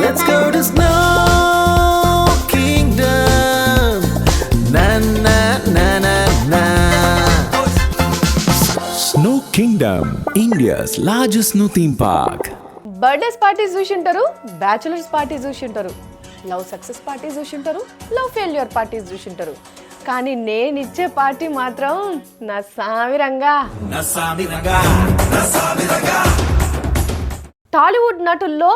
Let's go to Snow Kingdom. Na na na na na. Snow Kingdom, India's largest snow theme park. Birthdays parties చూసి ఉంటారు, bachelors parties చూసి ఉంటారు, love success parties చూసి ఉంటారు, love failure parties చూసి ఉంటారు. కానీ నేను ఇచ్చే పార్టీ మాత్రం నా సామిరంగా. టాలీవుడ్ నటుల్లో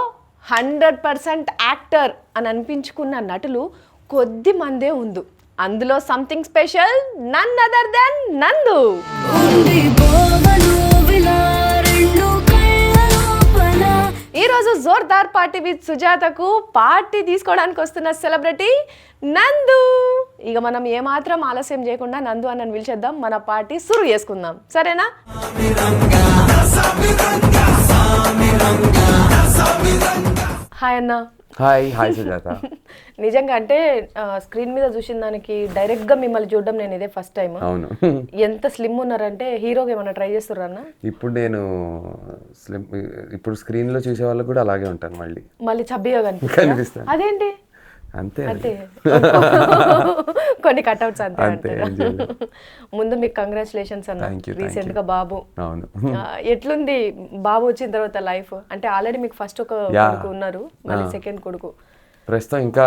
100% యాక్టర్ అని అనిపించుకున్న నటులు కొద్ది మందే ఉంది. అందులో something special, none other than Nandu. ఈరోజు జోర్దార్ పార్టీ విత్ సుజాతకు పార్టీ తీసుకోవడానికి వస్తున్న సెలబ్రిటీ నందు. ఇక మనం ఏమాత్రం ఆలస్యం చేయకుండా నందు అన్నని పిలిచేద్దాం, మన పార్టీ సురు చేసుకుందాం, సరేనా? హాయ్ అన్న. హాయ్ సుజాత. నిజంగా అంటే స్క్రీన్ మీద చూసిన దానికి డైరెక్ట్ గా మిమ్మల్ని చూడడం నేను ఇదే ఫస్ట్ టైం. అవును. ఎంత స్లిమ్ ఉన్నారంటే హీరోగా ఏమన్నా ట్రై చేస్తున్నారన్నా? ఇప్పుడు నేను ఇప్పుడు స్క్రీన్ లో చూసే వాళ్ళకి కూడా అలాగే ఉంటాను, మళ్ళీ చబ్బిగా కనిపిస్తాను. అదేంటి? అంతే కొన్ని కట్అవుట్స్ అంతే. ముందు మీకు కంగ్రాచులేషన్స్ అన్న, రీసెంట్ గా బాబు. అవును. ఎట్లుంది బాబు వచ్చిన తర్వాత లైఫ్? అంటే ఆల్రెడీ మీకు ఫస్ట్ ఒక కొడుకు ఉన్నారు, మళ్ళీ సెకండ్ కొడుకు. ప్రస్తుతం ఇంకా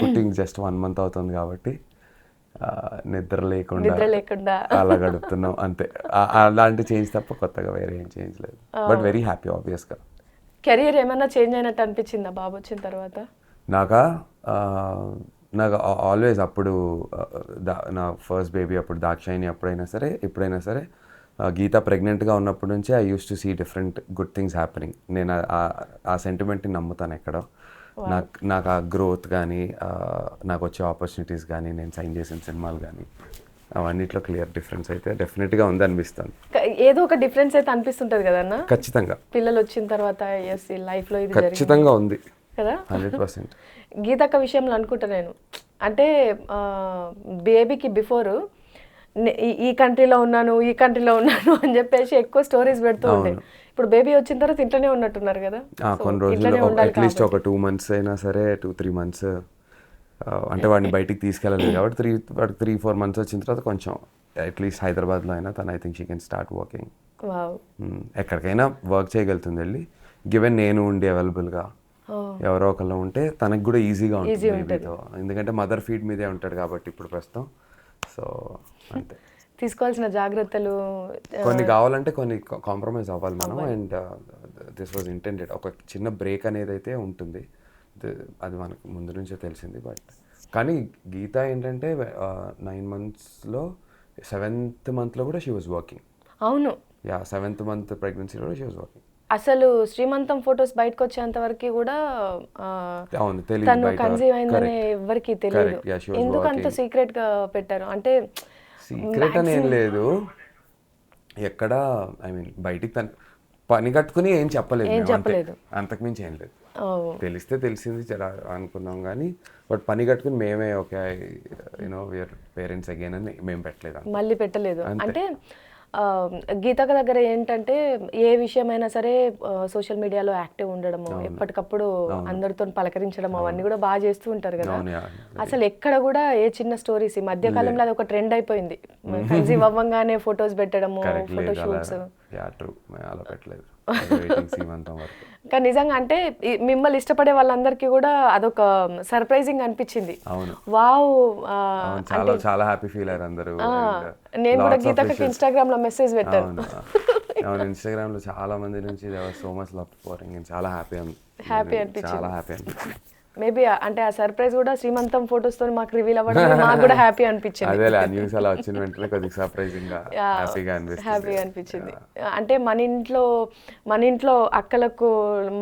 పుట్టింగ్ జస్ట్ 1 month అవుతుంది కాబట్టి నిద్ర లేకుండా అలా గడుపుతున్నాం అంతే. అలాంటి చేంజ్ తప్ప కొత్తగా వేరే ఏం చేంజ్ లేదు. బట్ వెరీ హ్యాపీ ఆబ్వియస్ గా. కెరియర్ ఏమైనా చేంజ్ అయినట్టు అనిపించిందా బాబు వచ్చిన తర్వాత? నాకు ఆల్వేస్ అప్పుడు నా ఫస్ట్ బేబీ అప్పుడు దాక్షాయిని ఎప్పుడైనా సరే గీత ప్రెగ్నెంట్గా ఉన్నప్పటి నుంచి I use to see different good things happening. నేను ఆ సెంటిమెంట్ని నమ్ముతాను ఎక్కడో. నాకు ఆ గ్రోత్ కానీ నాకు వచ్చే ఆపర్చునిటీస్ కానీ నేను సైన్ చేసిన సినిమాలు కానీ అవన్నిట్లో క్లియర్ డిఫరెన్స్ అయితే డెఫినెట్గా ఉంది అనిపిస్తుంది. ఏదో ఒక డిఫరెన్స్ అయితే అనిపిస్తుంటుంది కదన్నా ఖచ్చితంగా. పిల్లలు వచ్చిన తర్వాత లైఫ్లో ఇది ఖచ్చితంగా ఉంది కదా 100%. గీతక్క విషయంలో అనుకుంటా నేను, అంటే బేబీకి బిఫోర్ ఈ కంట్రీలో ఉన్నాను అని చెప్పేసి ఎక్కువ స్టోరీస్ పెడుతూ ఉండే. ఇప్పుడు బేబీ వచ్చిన తర్వాత ఇంట్లోనే ఉన్నట్టున్నారు కదా. కొన్ని రోజులు అట్లీస్ట్ ఒక 2 months అయినా సరే 2-3 months అంటే వాడిని బయటికి తీసుకెళ్ళలేదు కాబట్టి 3-4 months వచ్చిన తర్వాత కొంచెం అట్లీస్ట్ హైదరాబాద్లో అయినా తను I think she can start working. ఎక్కడికైనా వర్క్ చేయగలుగుతుంది వెళ్ళి, గివెన్ నేను ఉండి అవైలబుల్గా ఎవరో ఒకళ్ళు ఉంటే తనకు కూడా ఈజీగా ఉంటుంది బేబీతో. ఎందుకంటే మదర్ ఫీడ్ మీదే ఉంటాడు కాబట్టి ఇప్పుడు ప్రస్తుతం. సో అంతే. తీసుకోవాల్సిన జాగ్రత్తలు కొన్ని కావాలంటే కొన్ని కాంప్రమైజ్ అవ్వాలి మనం. And this was intended. ఒక చిన్న బ్రేక్ అనేది అయితే ఉంటుంది, అది మనకు ముందు నుంచే తెలిసింది. బట్ కానీ గీత ఏంటంటే 9 monthsలో 7th monthలో కూడా షీ వాజ్ వర్కింగ్. అవును. 7th month ప్రెగ్నెన్సీలో కూడా షీ వాజ్ వర్కింగ్. అసలు శ్రీమంతం ఫొటోస్ బయటకు వచ్చేంత వరకు కూడా తను కన్సీవ్ అయిందని ఎవరికి తెలియదు. ఎందుకు అంత సీక్రెట్ గా పెట్టారు? అంటే సీక్రెట్ అని ఏం లేదు ఎక్కడ, ఐ మీన్ బయటికి తను పని కట్టుకుని ఏం చెప్పలేదు, అంతకుమించి ఏం లేదు. తెలిస్తే తెలిసింది అనుకున్నాం కానీ బట్ పని కట్టుకుని మేమే okay you know we are parents again అని మేము మళ్ళీ పెట్టలేదు. అంటే గీతక దగ్గర ఏంటంటే ఏ విషయమైనా సరే సోషల్ మీడియాలో యాక్టివ్ ఉండడము, ఎప్పటికప్పుడు అందరితో పలకరించడం, అవన్నీ కూడా బాగా చేస్తూ ఉంటారు కదా. అసలు ఎక్కడ కూడా ఏ చిన్న స్టోరీస్, ఈ మధ్య కాలంలో అది ఒక ట్రెండ్ అయిపోయింది, కన్సీవ్ అవ్వంగానే ఫొటోస్ పెట్టడము, ఫోటో షూట్స్. కానీ నిజంగా అంటే మిమ్మల్ని ఇష్టపడే వాళ్ళందరికీ కూడా అదొక సర్ప్రైజింగ్ అనిపించింది. వావ్, చాలా హ్యాపీ ఫీల్ అయ్యారు అందరూ. నేను కూడా గీతకి ఇన్స్టాగ్రామ్ లో మెసేజ్ పెట్టాను. ఇన్స్టాగ్రామ్ లో చాలా మంది నుంచి సో మచ్ లవ్ ఫర్, చాలా హ్యాపీ అనిపించింది. మేబీ అంటే ఆ సర్ప్రైజ్ కూడా శ్రీమంతం ఫొటోస్ తో మాకు రివీల్ అవ్వడం నాకు కూడా హ్యాపీ అనిపించింది. అదే న్యూస్ అలా వచ్చిన వెంటనే కొద్దిగా సర్ప్రైజింగ్ గా హ్యాపీగా అనిపించింది. అంటే మన ఇంట్లో అక్కలకు,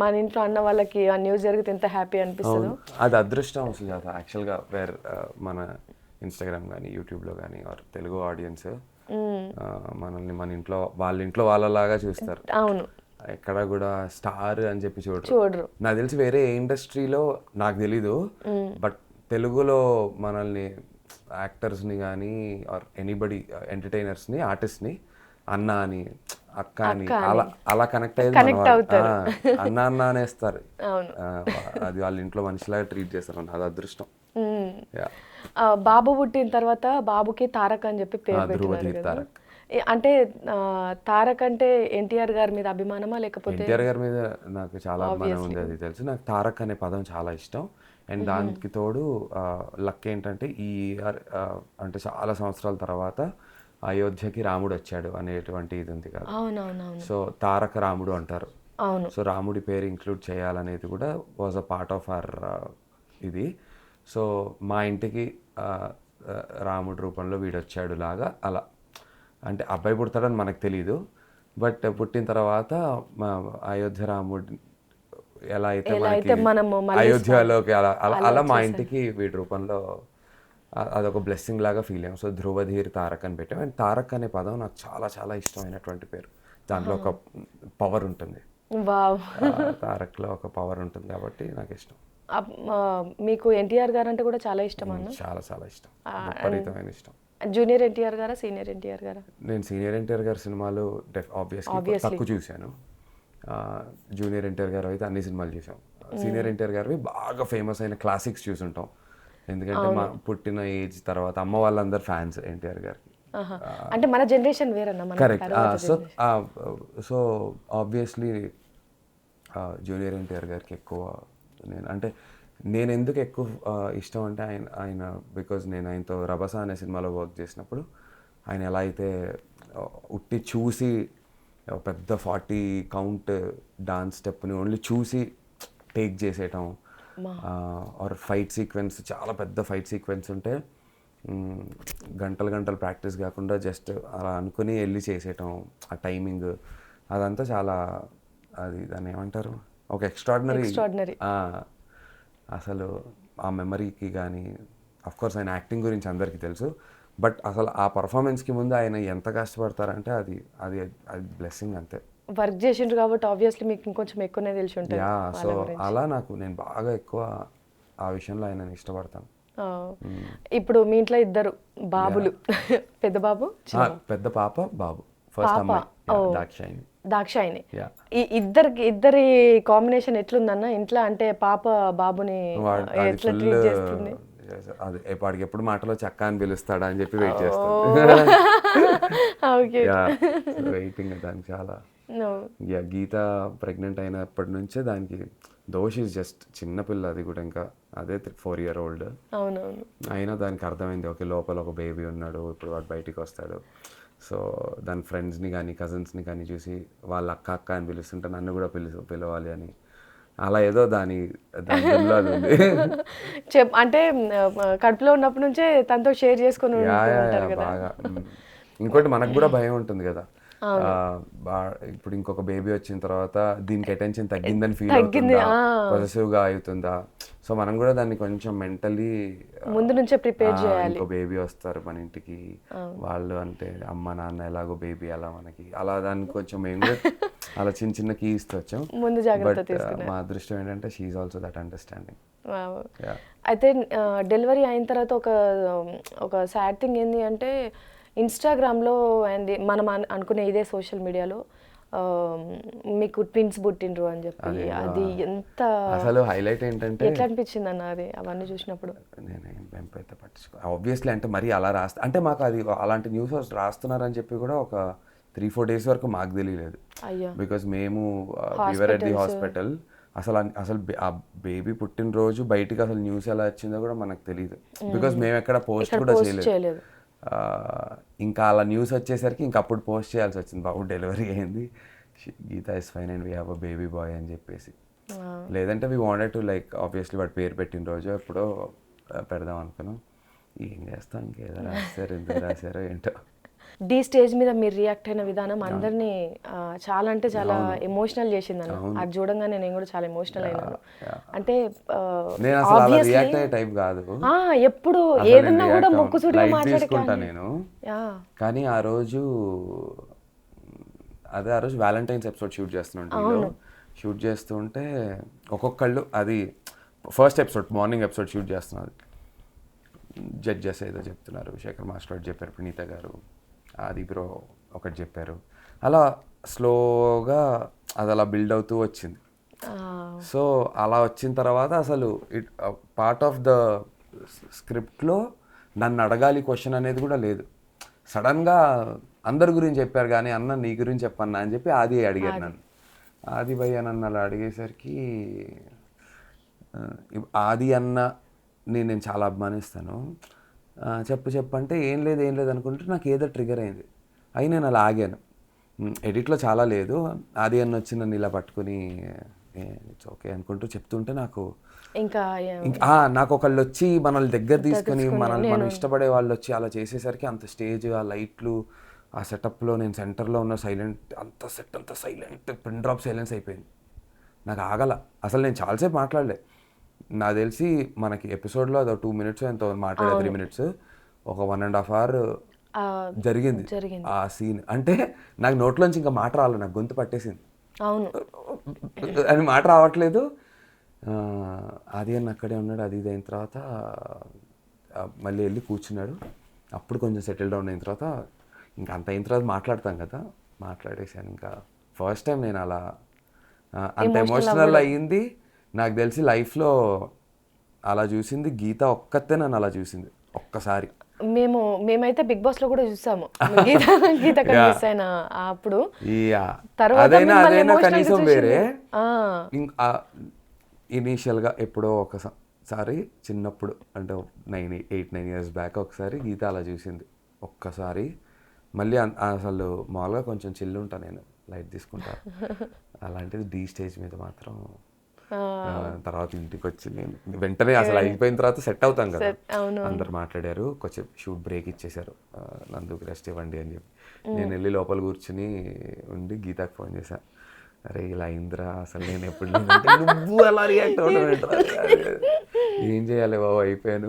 మన ఇంట్లో అన్న వాళ్ళకి ఆ న్యూస్ జరిగితే ఎంత హ్యాపీ అనిపిస్తుందో. అది అదృష్టం అసలు యాక్చువల్గా. మన ఇన్స్టాగ్రామ్ కానీ యూట్యూబ్లో కానీ తెలుగు ఆడియన్స్ మనల్ని మన ఇంట్లో వాళ్ళలాగా చూస్తారు. అవును. ఎక్కడ కూడా స్టార్ అని చెప్పి చూడరు. నాకు తెలిసి వేరే ఏ ఇండస్ట్రీలో నాకు తెలీదు, బట్ తెలుగులో మనల్ని యాక్టర్స్ని కానీ ఆర్ ఎనీబడి ఎంటర్టైనర్స్ని, ఆర్టిస్ట్ని అన్న అని, అక్క అని, అలా అలా కనెక్ట్ అయ్యేది మన వాళ్ళు. అన్న అన్న అనేస్తారు. అది వాళ్ళ ఇంట్లో మనిషిలాగా ట్రీట్ చేస్తారు, అది అదృష్టం. బాబు పుట్టిన తర్వాత బాబుకి తారక్ అని చెప్పి పేరు పెట్టినారు కదా. అంటే తారక్ అంటే ఎన్టీఆర్ గారి మీద అభిమానమా లేకపోతే? ఎన్టీఆర్ గారి మీద నాకు చాలా అభిమానం ఉంది, అది తెలుసు. నాకు తారక్ అనే పదం చాలా ఇష్టం. అండ్ దానికి తోడు లక్ ఏంటంటే ఈ ఇయర్ అంటే చాలా సంవత్సరాల తర్వాత అయోధ్యకి రాముడు వచ్చాడు అనేటువంటి ఇది ఉంది కదా. సో తారక రాముడు అంటారు. సో రాముడి పేరు ఇంక్లూడ్ చేయాలనేది కూడా was a part of our ఇది. సో మా ఇంటికి రాముడి రూపంలో వీడొచ్చాడు లాగా, అలా అంటే అబ్బాయి పుడతాడని మనకు తెలీదు, బట్ పుట్టిన తర్వాత మా అయోధ్య రాముడు ఎలా అయితే మనకి అయోధ్యలోకి అలా మా ఇంటికి వీడి రూపంలో అదొక బ్లెస్సింగ్ లాగా ఫీల్ అయ్యాం. సో ధ్రువధీర్ తారక్ అని పెట్టాం. అండ్ తారక్ అనే పదం నాకు చాలా చాలా ఇష్టమైనటువంటి పేరు. దాంట్లో ఒక పవర్ ఉంటుంది, తారక్లో ఒక పవర్ ఉంటుంది కాబట్టి నాకు ఇష్టం. మీకు ఎన్టీఆర్ గారు అంటే కూడా చాలా ఇష్టం అన్న? చాలా చాలా ఇష్టం, విపరీతమైన ఇష్టం. జూనియర్ ఎన్టీఆర్ గారా సీనియర్ ఎన్టీఆర్ గారా? నేను సీనియర్ ఎన్టీఆర్ గారి సినిమాలు ఆబ్వియస్లీ తక్కువ చూశాను. జూనియర్ ఎన్టీఆర్ గారు అయితే అన్ని సినిమాలు చూసాం. సీనియర్ ఎన్టీఆర్ గారివి బాగా ఫేమస్ అయిన క్లాసిక్స్ చూసుంటాం, ఎందుకంటే మా పుట్టిన ఏజ్ తర్వాత అమ్మ వాళ్ళందరూ ఫ్యాన్స్ ఎన్టీఆర్ గారికి. అంటే మన జనరేషన్ వేరన్నా. Correct. So obviously junior NTR గారికి ఎక్కువ నేను ఎందుకు ఎక్కువ ఇష్టం అంటే ఆయన బికాజ్ నేను ఆయనతో రభస అనే సినిమాలో వర్క్ చేసినప్పుడు ఆయన ఎలా అయితే ఉట్టి చూసి పెద్ద 40 కౌంట్ డాన్స్ స్టెప్ని ఓన్లీ చూసి టేక్ చేసేయటం, ఆర్ ఫైట్ సీక్వెన్స్, చాలా పెద్ద ఫైట్ సీక్వెన్స్ ఉంటే గంటలు ప్రాక్టీస్ కాకుండా జస్ట్ అలా అనుకుని వెళ్ళి చేసేయటం, ఆ టైమింగ్ అదంతా చాలా, అది దాన్ని ఏమంటారు, ఒక ఎక్స్ట్రాడినరీ. అసలు ఆ మెమరీకి కానీ, అఫ్కోర్స్ ఆయన యాక్టింగ్ గురించి అందరికీ తెలుసు, బట్ అసలు ఆ పర్ఫార్మెన్స్కి ముందు ఆయన ఎంత కష్టపడతారంటే అది అది అది బ్లెస్సింగ్ అంతే. వర్క్ చేసిండ్రు కాబట్టి ఆబ్వియస్లీ మీకు ఇంకొంచెం ఎక్కువనే తెలిసి ఉంటుంది. సో అలా నేను బాగా ఎక్కువ ఆ విషయంలో ఆయనని ఇష్టపడతాను. ఇప్పుడు మీ ఇంట్లో ఇద్దరు బాబులు, పెద్ద బాబు, పెద్ద పాప, బాబు. ఫస్ట్ అమ్మాయి దాక్షాయిని. ఇద్దరి కాంబినేషన్ ఎట్లుందన్న ఇంట్లో? అంటే పాప బాబుని ఎట్లా ట్రీట్ చేస్తుంది? అది వాడికి ఎప్పుడు మాటలో చక్క అని పిలుస్తాడా అని చెప్పి వెయిట్ చేస్తాను. వెయిటింగ్ దానికి చాలా. గీత ప్రెగ్నెంట్ అయినప్పటి నుంచే దానికి దోష్ ఈజ్ జస్ట్ చిన్నపిల్ల, అది కూడా ఇంకా అదే 4 year old. అయినా దానికి అర్థమైంది, ఓకే లోపల ఒక బేబీ ఉన్నాడు, ఇప్పుడు వాడు బయటికి వస్తాడు. సో దాని ఫ్రెండ్స్ని కానీ కజిన్స్ని కానీ చూసి వాళ్ళ అక్క అని పిలుస్తుంటే నన్ను కూడా పిలవాలి అని, అలా ఏదో దాని ఉంది. అంటే కడుపులో ఉన్నప్పటి నుంచే తనతో షేర్ చేసుకొని బాగా. ఇంకోటి మనకు కూడా భయం ఉంటుంది కదా, ఇప్పుడు ఇంకొక బేబీ వచ్చిన తర్వాత దీనికి అటెన్షన్ తగ్గిందని ఫీల్ అవుతుందా, పొసెసివ్గా అవుతుందా. సో మనం కూడా దాన్ని కొంచెం మెంటలీ ముందు నుంచే ప్రిపేర్ చేయాలి. ఇంకో బేబీ వస్తారు మన ఇంటికి, వాళ్ళు అంటే అమ్మ నాన్న ఎలాగో బేబీ అలా మనకి, అలా దాన్ని కొంచెం మేము కూడా అలా చిన్న కీస్ వచ్చాం ముందు జాగ్రత్త. మా అదృష్టం ఏంటంటే she is also that understanding. అయితే డెలివరీ అయిన తర్వాత ఒక సాడ్ థింగ్ ఏంటి అంటే ఇన్స్టాగ్రామ్లో అండ్ మనం అనుకునే ఇదే సోషల్ మీడియాలో మీకు ట్విన్స్ పుట్టిండ్రు అని చెప్పి, అది ఎంత అసలు హైలైట్ ఏంటంటే ఎట్లా అనిపించింది అన్న అది అవన్నీ చూసినప్పుడు? నేను పెద్ద పట్టించుకో ఆబ్వియస్లీ, అంటే మరి అలా అంటే మాకు అది అలాంటి న్యూస్ రాస్తున్నారని చెప్పి కూడా ఒక 3-4 days వరకు మాకు తెలియలేదు. బికాజ్ మేము వీవర్ ఎట్ ది హాస్పిటల్. అసలు ఆ బేబీ పుట్టినరోజు బయటికి అసలు న్యూస్ ఎలా వచ్చిందో కూడా మనకు తెలియదు, బికాజ్ మేము ఎక్కడ పోస్ట్ కూడా చేయలేదు. ఇంకా అలా న్యూస్ వచ్చేసరికి ఇంకా అప్పుడు పోస్ట్ చేయాల్సి వచ్చింది, బాబు డెలివరీ అయింది, Geetha is fine and we have a baby boy అని చెప్పేసి. లేదంటే we wanted to like obviously వాడు పేరు పెట్టిన రోజు ఎప్పుడో పెడదాం అనుకున్నాం. ఏం చేస్తాం, ఇంకేదో రాశారు, ఎందుకు రాశారో ఏంటో. డీ స్టేజ్ మీద మీరు రియాక్ట్ అయిన విధానం అందరినీ చాలా అంటే చాలా ఎమోషనల్ చేసింది అన్న. అది చూడంగానే నేను కూడా చాలా ఎమోషనల్ అయినాను. అంటే ఎప్పుడు ఏదన్నా కూడా మొక్కుసూడిగా మాట్లాడుకుంటా నేను. కానీ ఆ రోజు వ్యాలంటైన్స్ ఎపిసోడ్ షూట్ చేస్తున్నాను. షూట్ చేస్తుంటే ఒక్కొక్కళ్ళు, అది first episode morning episode shoot చేస్తున్నారు, జడ్జెస్ ఏదో చెప్తున్నారు, శేఖర్ మాస్టర్ చెప్పారు, ప్రణీత గారు, ఆది బ్రో, ఒకటి చెప్పారు. అలా స్లోగా అది అలా బిల్డ్ అవుతూ వచ్చింది. సో అలా వచ్చిన తర్వాత అసలు పార్ట్ ఆఫ్ ద స్క్రిప్ట్లో నన్ను అడగాలి క్వశ్చన్ అనేది కూడా లేదు. సడన్గా అందరి గురించి చెప్పారు కానీ అన్న నీ గురించి చెప్పన్నా అని చెప్పి ఆది అడిగారు నన్ను. ఆది భయ్య నన్ను అలా అడిగేసరికి ఆది అన్నని నేను చాలా అభిమానిస్తాను. చెప్పంటే ఏం లేదు అనుకుంటే నాకు ఏదో ట్రిగర్ అయింది. అయి నేను అలా ఆగాను. ఎడిట్లో చాలా లేదు, ఆది అన్న వచ్చి నన్ను ఇలా పట్టుకుని ఇట్స్ ఓకే అనుకుంటూ చెప్తుంటే నాకు నాకు ఒకళ్ళు వచ్చి మనల్ని దగ్గర తీసుకొని మనం ఇష్టపడే వాళ్ళు వచ్చి అలా చేసేసరికి అంత స్టేజ్, ఆ లైట్లు, ఆ సెటప్లో నేను సెంటర్లో ఉన్న సైలెంట్, అంత సైలెంట్, పిన్ డ్రాప్ సైలెన్స్ అయిపోయింది. నాకు ఆగల. అసలు నేను చాలాసేపు మాట్లాడలే. నాకు తెలిసి మనకి ఎపిసోడ్లో అదో 2 minutes ఎంతో మాట్లాడే 3 minutes, ఒక 1.5 hour జరిగింది ఆ సీన్. అంటే నాకు నోట్లోంచి ఇంకా మాట రాలేదు, నాకు గొంతు పట్టేసింది, అని మాట రావట్లేదు. అది అని అక్కడే ఉన్నాడు. అది ఇది అయిన తర్వాత మళ్ళీ వెళ్ళి కూర్చున్నాడు. అప్పుడు కొంచెం సెటిల్ డౌన్ అయిన తర్వాత ఇంకా అంత అయిన తర్వాత మాట్లాడతాం కదా, మాట్లాడేసాను. ఇంకా ఫస్ట్ టైం నేను అలా అంత ఎమోషనల్ అయ్యింది నాకు తెలిసి లైఫ్లో. అలా చూసింది గీత ఒక్కతే నన్ను అలా చూసింది ఒక్కసారి. మేమైతే బిగ్ బాస్ లో కూడా చూసాము గీత అయిన అప్పుడు. అదైనా కనీసం వేరే. ఇనీషియల్గా ఎప్పుడో ఒకసారి చిన్నప్పుడు అంటే 8-9 years బ్యాక్ ఒకసారి గీత అలా చూసింది ఒక్కసారి. మళ్ళీ అసలు మామూలుగా కొంచెం చిల్లు ఉంటా, నేను లైట్ తీసుకుంటా. అలాంటిది డీ స్టేజ్ మీద మాత్రం తర్వాత ఇంటికి వచ్చి నేను వెంటనే అసలు అయిపోయిన తర్వాత సెట్ అవుతాం కదా, అందరు మాట్లాడారు, కొంచెం షూట్ బ్రేక్ ఇచ్చేసారు, నందుకు రెస్ట్ ఇవ్వండి అని చెప్పి. నేను వెళ్ళి లోపల కూర్చుని ఉండి గీతకు ఫోన్ చేశాను. అరే ఇలా అయిందిరా, అసలు నేను ఎప్పుడు నువ్వు అలా రియాక్ట్ అవ్వడం, ఏం చేయాలి బాబు, అయిపోయాను.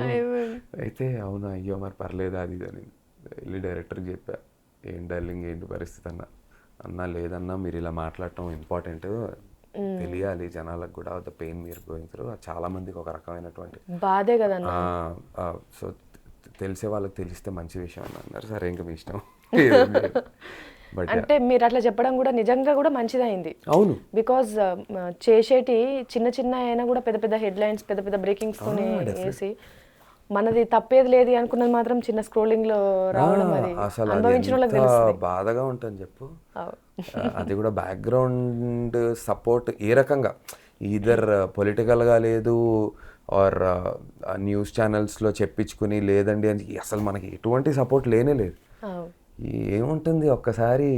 అయితే అవునా, అయ్యో మరి పర్లేదు అది అని వెళ్ళి డైరెక్టర్కి చెప్పా, ఏం డార్లింగ్ ఏంటి పరిస్థితి అన్నా లేదన్నా మీరు ఇలా మాట్లాడటం ఇంపార్టెంట్, తెలియాలి జనాలకు కూడా ద పెయిన్ మీరు గోయింగ్ త్రూ. చాలా మందికి ఒక రకమైనటువంటి బాధే కదా. సో తెలిసే వాళ్ళకి తెలిస్తే మంచి విషయం అని అన్నారు. సరే ఇంకా మీ ఇష్టం. అంటే మీరు అట్లా చెప్పడం కూడా నిజంగా కూడా మంచిదైంది. అవును, బికాజ్ చేసేటి చిన్న అయినా కూడా పెద్ద పెద్ద హెడ్లైన్స్, పెద్ద బ్రేకింగ్స్ తోనే వేసి మనది తప్పేది లేదు అనుకున్నది మాత్రం చిన్న స్క్రోలింగ్ లో రావడం, అది అనుభవించిన వాళ్ళకి తెలుస్తుంది. బాధగా ఉంటుంది చెప్పు. అది కూడా బ్యాక్గ్రౌండ్ సపోర్ట్ ఏ రకంగా, ఈదర్ పొలిటికల్గా లేదు ఆర్ న్యూస్ ఛానల్స్లో చెప్పించుకుని లేదండి అని అసలు మనకి ఎటువంటి సపోర్ట్ లేనే లేదు. ఏముంటుంది, ఒక్కసారి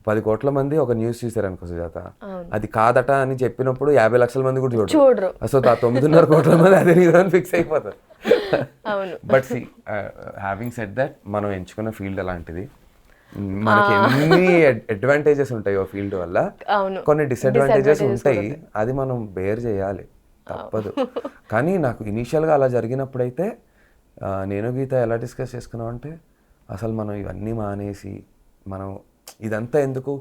10 కోట్ల మంది ఒక న్యూస్ చూసారు అనుకో సుజాత, అది కాదట అని చెప్పినప్పుడు 50 లక్షల మంది కూడా చూడరు. అసలు 9.5 కోట్ల మంది అదే నిజమని ఫిక్స్ అయిపోతారు. But see having said that, మనం ఎంచుకున్న ఫీల్డ్ అలాంటిది. మనకి ఎన్ని అడ్వాంటేజెస్ ఉంటాయో ఫీల్డ్ వల్ల, కొన్ని డిసడ్వాంటేజెస్ ఉంటాయి, అది మనం బేర్ చేయాలి, తప్పదు. కానీ నాకు ఇనీషియల్గా అలా జరిగినప్పుడైతే నేను గీత ఎలా డిస్కస్ చేసుకున్నాం అంటే, అసలు మనం ఇవన్నీ మానేసి మనం ఇదంతా ఎందుకు,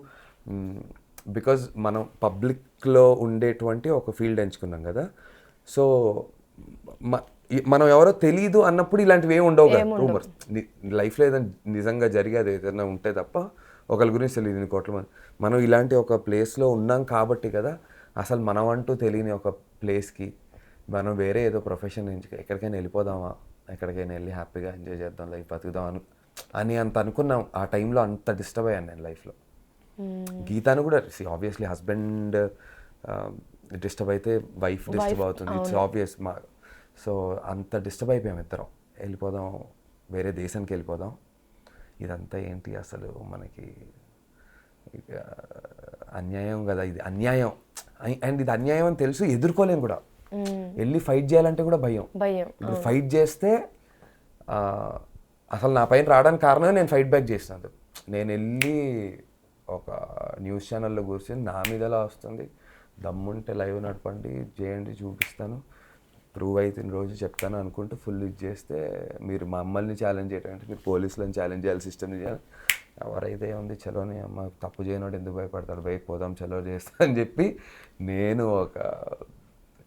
బికాజ్ మనం పబ్లిక్లో ఉండేటువంటి ఒక ఫీల్డ్ ఎంచుకున్నాం కదా. సో మనం ఎవరో తెలీదు అన్నప్పుడు ఇలాంటివి ఏమి ఉండవు కదా, రూమర్స్ లైఫ్లో ఏదైనా నిజంగా జరిగేది ఏదైనా ఉంటే తప్ప ఒకరి గురించి తెలియదు 2 కోట్ల మంది. మనం ఇలాంటి ఒక ప్లేస్లో ఉన్నాం కాబట్టి కదా, అసలు మనం అంటూ తెలియని ఒక ప్లేస్కి మనం వేరే ఏదో ప్రొఫెషన్ నుంచి ఎక్కడికైనా వెళ్ళిపోదామా, ఎక్కడికైనా వెళ్ళి హ్యాపీగా ఎంజాయ్ చేద్దాం, లైఫ్ బతుకుదాం అని అంత అనుకున్నాం. ఆ టైంలో అంత డిస్టర్బ్ అయ్యాను నేను లైఫ్లో. గీతాను కూడా ఆబ్వియస్లీ హస్బెండ్ డిస్టర్బ్ అయితే వైఫ్ డిస్టర్బ్ అవుతుంది, ఇట్స్ ఆబ్వియస్. సో అంత డిస్టర్బ్ అయిపోయాం ఇద్దరం. వెళ్ళిపోదాం, వేరే దేశానికి వెళ్ళిపోదాం, ఇదంతా ఏంటి అసలు మనకి అన్యాయం కదా, ఇది అన్యాయం. అండ్ ఇది అన్యాయం అని తెలుసు, ఎదుర్కోలేం కూడా. వెళ్ళి ఫైట్ చేయాలంటే కూడా భయం. ఇప్పుడు ఫైట్ చేస్తే అసలు నా పైన రావడానికి కారణమే నేను ఫైట్ బ్యాక్ చేసినాను. నేను వెళ్ళి ఒక న్యూస్ ఛానల్లో కూర్చొని నా మీద ఎలా వస్తుంది, దమ్ముంటే లైవ్ నడపండి, చేయండి, చూపిస్తాను, ప్రూవ్ అయితే రోజు చెప్తాను అనుకుంటూ ఫుల్ ఇది చేస్తే, మీరు మమ్మల్ని ఛాలెంజ్ చేయటంటే మీరు పోలీసులను ఛాలెంజ్ చేయాలి, సిస్టమ్ని చేయాలి, ఎవరైతే ఉంది చలోని అమ్మ తప్పు చేయనోడు ఎందుకు భయపడతాడు, బయట పోదాం చలో చేస్తా అని చెప్పి నేను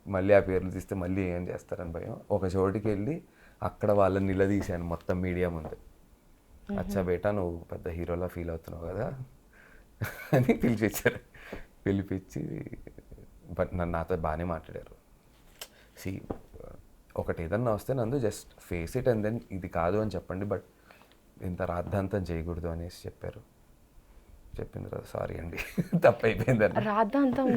మళ్ళీ ఆ పేర్లు తీస్తే మళ్ళీ ఏం చేస్తారని భయం, ఒక చోటికి వెళ్ళి అక్కడ వాళ్ళని నిలదీశాను మొత్తం మీడియా ముందు. అచ్చా బేటా నువ్వు పెద్ద హీరోలా ఫీల్ అవుతున్నావు కదా అని పిలిపించి బట్ నాతో బాగానే మాట్లాడారు. ఒకటి ఏదన్నా వస్తే Nandu just face it and then ఇది కాదు అని చెప్పండి, బట్ ఇంత రాద్ధాంతం చేయకూడదు అనేసి చెప్పారు. చెప్పిన తర్వాత సారీ అండి తప్పు అయిపోయిందని. రాద్ధాంతం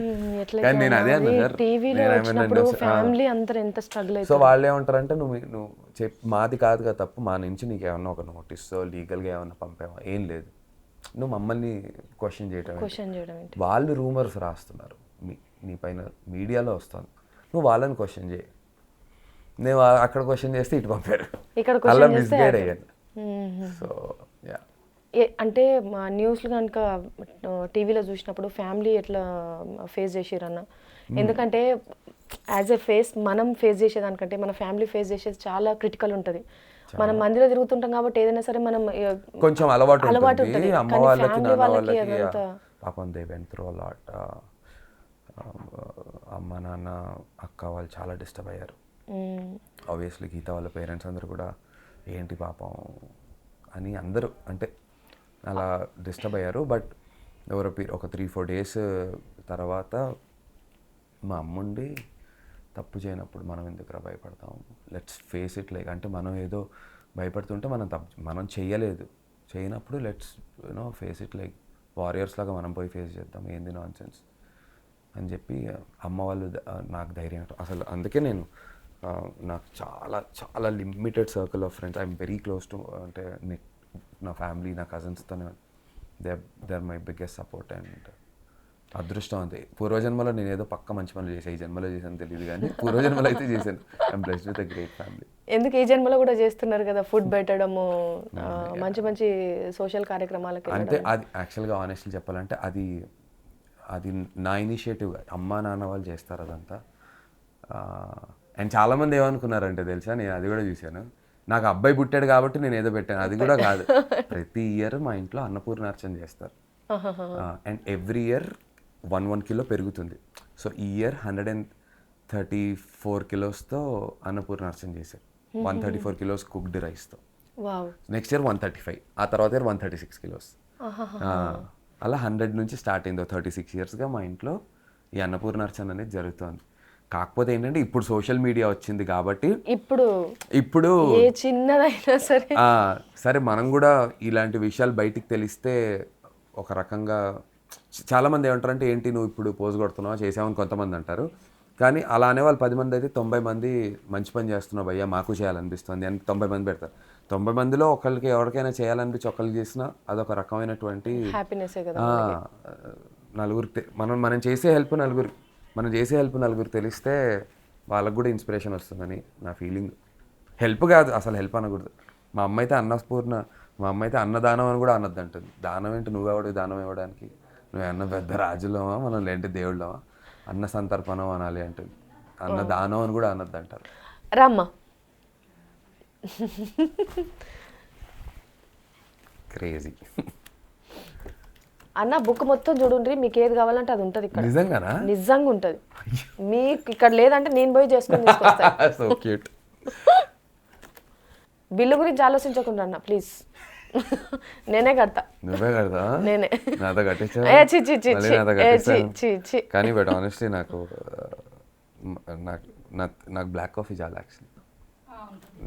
ఎట్లా కానీ నేను అదే అన్నా సార్, టీవీలో వచ్చినప్పుడు ఫ్యామిలీ అంతా ఎంత స్ట్రగుల్ సో వాళ్ళు ఏమంటారంటే నువ్వు మాది కాదు కదా తప్పు, మా నుంచి నీకు ఏమన్నా ఒక నోటీస్ లీగల్గా ఏమన్నా పంపావా, ఏం లేదు, నువ్వు మమ్మల్ని క్వశ్చన్ చేయడం ఏంటి? వాళ్ళు రూమర్స్ రాస్తున్నారు నీ పైన, మీడియాలో వస్తుంది, నువ్వు వాళ్ళని క్వశ్చన్ చేయి. నేను అక్కడ క్వశ్చన్ చేస్తే ఇటు పంపారు, అలా మిస్గైడ్ అయ్యాను. సో యా, అంటే మా న్యూస్లు కనుక టీవీలో చూసినప్పుడు ఫ్యామిలీ ఎట్లా ఫేస్ చేసారన్న, ఎందుకంటే యాజ్ ఎ మనం ఫేస్ చేసేదానికంటే మన ఫ్యామిలీ ఫేస్ చేసేది చాలా క్రిటికల్ ఉంటుంది. మనం మందిలో తిరుగుతుంటాం కాబట్టి ఏదైనా సరే మనం కొంచెం అలవాటు ఉంటుంది. అమ్మ వాళ్ళకి ఫ్యామిలీ నాన్న వాళ్ళకి వాళ్ళకి అదంతా పాపం they went through a lot. అమ్మ నాన్న అక్క వాళ్ళు చాలా డిస్టర్బ్ అయ్యారు. ఆబ్వియస్లీ గీత వాళ్ళ పేరెంట్స్ అందరూ కూడా ఏంటి పాపం అని అందరూ అంటే అలా డిస్టర్బ్ అయ్యారు. బట్ ఒక 3-4 days తర్వాత మా అమ్ముండి తప్పు చేయనప్పుడు మనం ఎందుకురా భయపడతాం, లెట్స్ ఫేస్ ఇట్, లైక్ అంటే మనం ఏదో భయపడుతుంటే మనం చేయనప్పుడు let's face it, like warriors లాగా మనం పోయి ఫేస్ చేద్దాం, ఏంది నాన్ సెన్స్ అని చెప్పి అమ్మ వాళ్ళు నాకు ధైర్యం. అసలు అందుకే నేను నాకు చాలా చాలా limited circle of friends, I'm very close to, అంటే నా ఫ్యామిలీ, నా కజిన్స్తోనే they are my biggest support. And అదృష్టం అంతే, పూర్వజన్మలో నేను ఏదో పక్క మంచి పనులు చేశాను, ఈ జన్మలో చేశాను తెలియదు కానీ పూర్వజన్మలో అయితే చేశాను. I'm blessed with a great family. ఎందుకు ఈ జన్మలో కూడా చేస్తున్నారు కదా, ఫుడ్ పెట్టడము, మంచి మంచి సోషల్ కార్యక్రమాలకి. అంటే అది యాక్చువల్గా ఆనెస్ట్లీ చెప్పాలంటే అది నా ఇనిషియేటివ్, అమ్మా నాన్న వాళ్ళు చేస్తారు అదంతా. అండ్ చాలామంది ఏమనుకున్నారంటే తెలుసా, నేను అది కూడా చూశాను, నాకు అబ్బాయి పుట్టాడు కాబట్టి నేను ఏదో పెట్టాను, అది కూడా కాదు. ప్రతి ఇయర్ మా ఇంట్లో అన్నపూర్ణార్చన చేస్తారు. అండ్ ఎవ్రీ ఇయర్ 1 kilo పెరుగుతుంది. సో ఈ ఇయర్ 134 kilosతో అన్నపూర్ణార్చన చేశారు. 134 kilos కుక్డ్ రైస్తో. నెక్స్ట్ ఇయర్ 135, ఆ తర్వాత ఇయర్ 136 kilos. అలా 100 నుంచి స్టార్ట్ అయిందో 36 yearsగా మా ఇంట్లో ఈ అన్నపూర్ణార్చన అనేది జరుగుతుంది. కాకపోతే ఏంటంటే ఇప్పుడు సోషల్ మీడియా వచ్చింది కాబట్టి ఇప్పుడు ఏ చిన్నదైనా సరే మనం కూడా ఇలాంటి విషయాలు బయటికి తెలిస్తే ఒక రకంగా చాలామంది ఏమంటారంటే ఏంటి నువ్వు ఇప్పుడు పోజ్ కొడుతున్నావా చేసావని కొంతమంది అంటారు. కానీ అలా అనేవాళ్ళు 10 మంది అయితే 90 మంది మంచి పని చేస్తున్నావు భయ్యా మాకు చేయాలనిపిస్తుంది అని 90 మంది పెడతారు. 90 మందిలో ఒకరికి ఎవరికైనా చేయాలనిపించి ఒకరికి చేసినా అదొక రకమైనటువంటి హ్యాపీనెస్ కదా. నలుగురికి మనం చేసే హెల్ప్ నలుగురు తెలిస్తే వాళ్ళకు కూడా ఇన్స్పిరేషన్ వస్తుందని నా ఫీలింగ్. హెల్ప్ కాదు అసలు, హెల్ప్ అనకూడదు. మా అమ్మ అయితే అన్నదానం అని కూడా అనొద్దు అంటుంది. దానం ఏంటి, నువ్వెవడు దానం ఇవ్వడానికి, నువ్వు అన్న పెద్ద రాజులమా మనం లేంటి దేవుళ్ళమా, అన్న సంతర్పణం అనాలి అంటుంది. అన్న దానం అని కూడా అనొద్దు అంటారు. రామ్మ క్రేజీ అన్న బుక్ మొత్తం చూడండి, మీకు ఏది కావాలంటే అది ఉంటుంది ఇక్కడ. నిజంగానా? నిజంగా ఉంటుంది. మీకు ఇక్కడ లేదంటే నేను పోయి చేసుకొని సో క్యూట్. బిల్లు గురించి ఆలోచించకుండా అన్న ప్లీజ్, నేనే కడతా. నువ్వే కడతా? నేనే. నాతో కట్టించా? కానీ బట్ ఆనెస్ట్లీ నాకు బ్లాక్ కాఫీ చాలా, యాక్చువల్లీ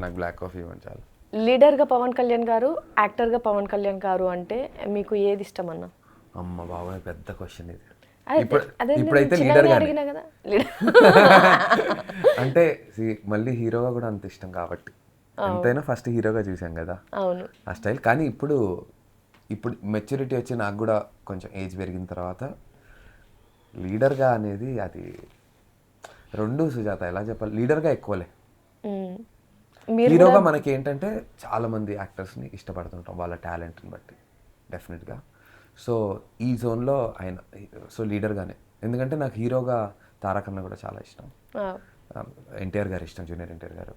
నాకు బ్లాక్ కాఫీ ఇవ్వండి చాలా. లీడర్గా పవన్ కళ్యాణ్ గారు, యాక్టర్గా పవన్ కళ్యాణ్ గారు అంటే మీకు ఏది ఇష్టం అన్న? అమ్మ బాబాయ్ పెద్ద క్వశ్చన్ ఇది. ఇప్పుడైతే లీడర్ అంటే మళ్ళీ హీరోగా కూడా అంత ఇష్టం కాబట్టి ఎంతైనా ఫస్ట్ హీరోగా చూసాం కదా ఆ స్టైల్. కానీ ఇప్పుడు మెచ్యూరిటీ వచ్చి నాకు కూడా కొంచెం ఏజ్ పెరిగిన తర్వాత లీడర్గా అనేది అది రెండు. సుజాత ఎలా చెప్పాలి, లీడర్గా ఎక్కువలే, హీరోగా మనకి ఏంటంటే చాలా మంది యాక్టర్స్ని ఇష్టపడుతుంటాం వాళ్ళ టాలెంట్ని బట్టి డెఫినెట్గా. సో ఈ జోన్లో ఆయన సో లీడర్గానే. ఎందుకంటే నాకు హీరోగా తారకన్న కూడా చాలా ఇష్టం, ఎన్టీఆర్ గారు ఇష్టం, జూనియర్ ఎన్టీఆర్ గారు,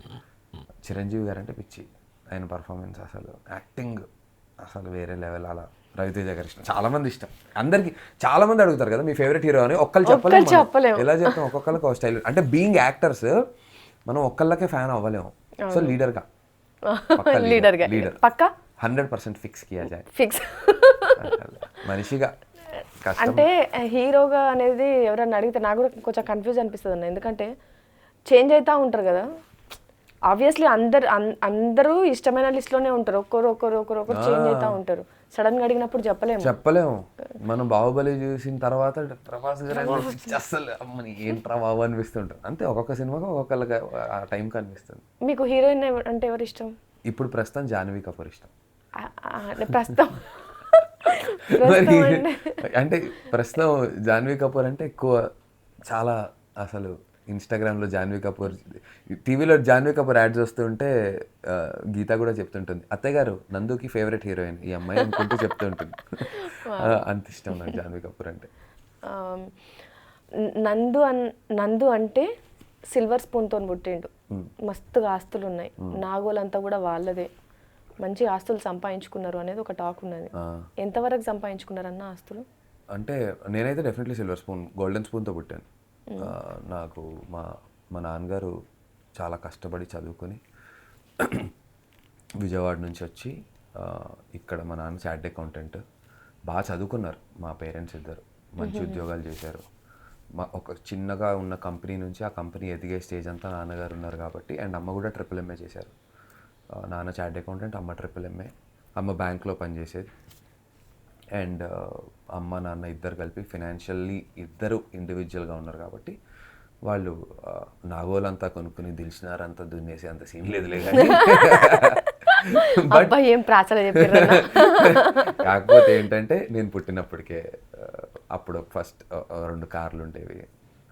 చిరంజీవి గారు అంటే పిచ్చి, ఆయన పర్ఫార్మెన్స్ అసలు యాక్టింగ్ అసలు వేరే లెవెల్. అలా రవితేజ గారు ఇష్టం, చాలా మంది ఇష్టం. అందరికి చాలా మంది అడుగుతారు కదా మీ ఫేవరెట్ హీరో అని, ఒక్కళ్ళు చెప్పలేము. ఎలా చెప్తాం, ఒక్కొక్కరికి ఒక స్టైల్. అంటే బీయింగ్ యాక్టర్స్ మనం ఒక్కళ్ళకే ఫ్యాన్ అవ్వలేము. సో లీడర్ 100% ఫిక్స్ కియా జాయ్. ఫిక్స్. మనిషిగా కష్టం. అంటే హీరోగా అనేది ఎవరైనా అడిగితే నాకు కూడా కొంచెం కన్ఫ్యూజ్ అనిపిస్తుంది అన్న, ఎందుకంటే చేంజ్ అవుతూ ఉంటారు కదా. ఆబ్వియస్లీ అందరూ ఇష్టమైన లిస్ట్లోనే ఉంటారు, ఒక్కరు చేంజ్ అవుతూ ఉంటారు. సడన్గా అడిగినప్పుడు చెప్పలేము. మనం బాహుబలి చూసిన తర్వాత ప్రభాస్ గారు అసలు అమ్మని ఏంట్రా బాబు అనిపిస్తుంటారు. అంతే, ఒక్కొక్క సినిమాకి ఒక్కొక్కరికి ఆ టైంకి అనిపిస్తుంది. మీకు హీరోయిన్ అంటే ఎవరు ఇష్టం? ఇప్పుడు ప్రస్తుతం జాహ్నవి కపూర్ ఇష్టం. ప్రస్తుతం అంటే ప్రస్తుతం జాహ్నవి కపూర్ అంటే ఎక్కువ చాలా అసలు ఇన్స్టాగ్రామ్లో జాహ్నవి కపూర్, టీవీలో జాహ్నవి కపూర్ యాడ్స్ వస్తుంటే గీత కూడా చెప్తుంటుంది, అత్తయ్య గారు నందుకి ఫేవరెట్ హీరోయిన్ ఈ అమ్మాయి అనుకుంటూ చెప్తుంటుంది. అంత ఇష్టం నాకు జాహ్నవి కపూర్ అంటే. నందు అంటే సిల్వర్ స్పూన్తో పుట్టిండు, మస్తుగా ఆస్తులు ఉన్నాయి, నాగోలంతా కూడా వాళ్ళదే, మంచి ఆస్తులు సంపాదించుకున్నారు అనేది ఒక టాక్ ఉన్నది. ఎంతవరకు సంపాదించుకున్నారన్న ఆస్తులు? అంటే నేనైతే డెఫినెట్లీ సిల్వర్ స్పూన్, గోల్డెన్ స్పూన్తో పుట్టాను. నాకు మా నాన్నగారు చాలా కష్టపడి చదువుకొని విజయవాడ నుంచి వచ్చి ఇక్కడ మా నాన్న చార్టెడ్ అకౌంటెంట్, బాగా చదువుకున్నారు. మా పేరెంట్స్ ఇద్దరు మంచి ఉద్యోగాలు చేశారు. ఒక చిన్నగా ఉన్న కంపెనీ నుంచి ఆ కంపెనీ ఎదిగే స్టేజ్ అంతా నాన్నగారు ఉన్నారు కాబట్టి. అండ్ అమ్మ కూడా MA చేశారు. నాన్న చార్టెడ్ అకౌంటెంట్, అమ్మ MA. అమ్మ బ్యాంక్లో పనిచేసేది. అండ్ అమ్మ నాన్న ఇద్దరు కలిపి ఫినాన్షియల్లీ ఇద్దరు ఇండివిజువల్గా ఉన్నారు కాబట్టి వాళ్ళు నాగోలంతా కొనుక్కుని దిల్చినారంతా దున్నేసి అంత సీన్ లేదులే కానీ. కాకపోతే ఏంటంటే నేను పుట్టినప్పటికే అప్పుడు ఫస్ట్ 2 కార్లు ఉండేవి,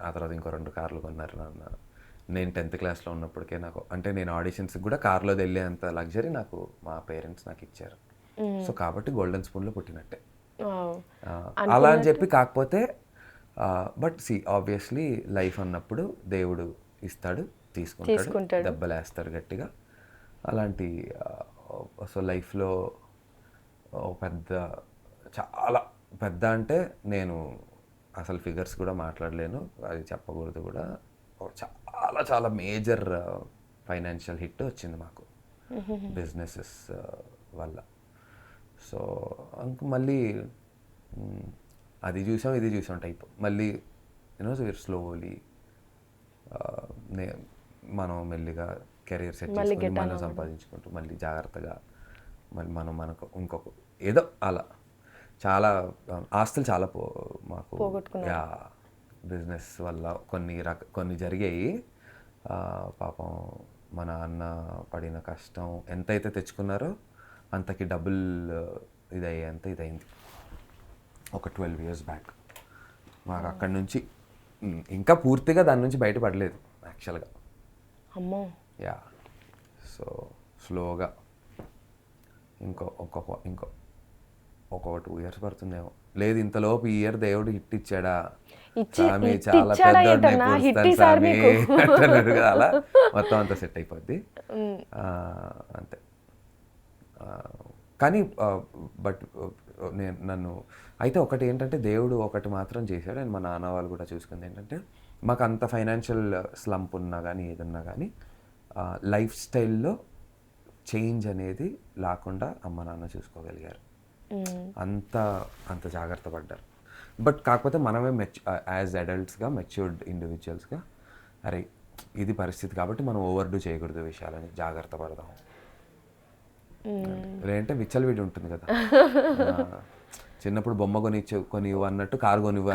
ఆ తర్వాత ఇంకో 2 కార్లు కొన్నారు నాన్న. నేను 10th క్లాస్లో ఉన్నప్పటికే నాకు, అంటే నేను ఆడిషన్స్కి కూడా కార్లో వెళ్ళేంత లగ్జరీ నాకు మా పేరెంట్స్ నాకు ఇచ్చారు. సో కాబట్టి గోల్డెన్ స్పూన్లో పుట్టినట్టే అలా అని చెప్పి. కాకపోతే బట్ ఆబ్వియస్లీ లైఫ్ అన్నప్పుడు దేవుడు ఇస్తాడు, తీసుకుంటాడు, దెబ్బలేస్తాడు గట్టిగా. అలాంటి సో లైఫ్లో చాలా పెద్ద అంటే నేను అసలు ఫిగర్స్ కూడా మాట్లాడలేను, అది చెప్పకూడదు కూడా. చాలా చాలా మేజర్ ఫైనాన్షియల్ హిట్ వచ్చింది మాకు బిజినెసెస్ వల్ల. సో మళ్ళీ అది చూసాం ఇది చూసాం టైప్. మళ్ళీ స్లోలీ మనం మెల్లిగా కెరీర్ సెట్ చేసుకొని మనం సంపాదించుకుంటూ మళ్ళీ జాగ్రత్తగా మళ్ళీ మనకు ఇంకొక ఏదో అలా చాలా ఆస్తులు చాలా మాకు బిజినెస్ వల్ల కొన్ని జరిగాయి. పాపం మన అన్న పడిన కష్టం ఎంతైతే తెచ్చుకున్నారో అంతకి డబుల్ ఇదైంది ఒక 12 years బ్యాక్. మాకు అక్కడి నుంచి ఇంకా పూర్తిగా దాని నుంచి బయటపడలేదు యాక్చువల్గా. యా, సో స్లోగా ఇంకో 2 years పడుతుందేమో. లేదు ఇంతలోపు ఈ ఇయర్ దేవుడు హిట్ ఇచ్చాడా, స్వామి చాలా పెద్దోడు అలా మొత్తం అంతా సెట్ అయిపోద్ది అంతే. కానీ బట్ నన్ను అయితే ఒకటి ఏంటంటే దేవుడు ఒకటి మాత్రం చేశాడు, అండ్ మా నాన్న వాళ్ళు కూడా చూసుకుంది ఏంటంటే మాకు అంత ఫైనాన్షియల్ స్లంప్ ఉన్నా కానీ ఏదన్నా కానీ లైఫ్ స్టైల్లో చేంజ్ అనేది లేకుండా అమ్మ నాన్న చూసుకోగలిగారు. అంత జాగ్రత్త పడ్డారు. బట్ కాకపోతే మనమే యాజ్ అడల్ట్స్గా మెచ్యూర్డ్ ఇండివిజువల్స్గా అరే ఇది పరిస్థితి కాబట్టి మనం ఓవర్డూ చేయకూడదు విషయాలని జాగ్రత్త పడదాం. లేదంటే విచ్చలవిడి ఉంటుంది కదా, చిన్నప్పుడు బొమ్మ కొనివ్వు అన్నట్టు కారు కొనివ్వు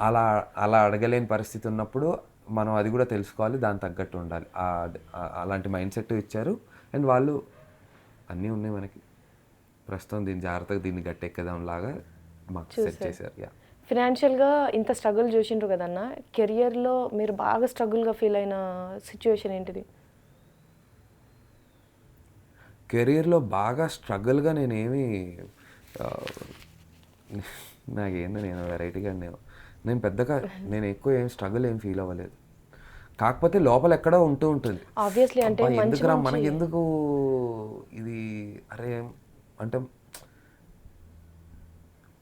అలా అడగలేని పరిస్థితి ఉన్నప్పుడు మనం అది కూడా తెలుసుకోవాలి, దాని తగ్గట్టు ఉండాలి. అలాంటి మైండ్ సెట్ ఇచ్చారు. అండ్ వాళ్ళు అన్నీ ఉన్నాయి మనకి, ప్రస్తుతం దీన్ని జాగ్రత్తగా దీన్ని గట్టెక్కదాం లాగా మాకు సెట్ చేశారు. ఫినాన్షియల్గా ఇంత స్ట్రగుల్ చూసిండ్రు కదన్న, కెరియర్లో మీరు బాగా స్ట్రగుల్గా ఫీల్ అయిన సిచ్యువేషన్ ఏంటిది? కెరీర్లో బాగా స్ట్రగుల్గా నేనేమి నాకేందో నేను వెరైటీగా నేను పెద్దగా నేను ఎక్కువ ఏం స్ట్రగుల్ ఏం ఫీల్ అవ్వలేదు. కాకపోతే లోపల ఎక్కడో ఉంటుంది ఆబ్వియస్లీ, అంటే ఎందుకురా మనకి ఎందుకు ఇది అరే అంటే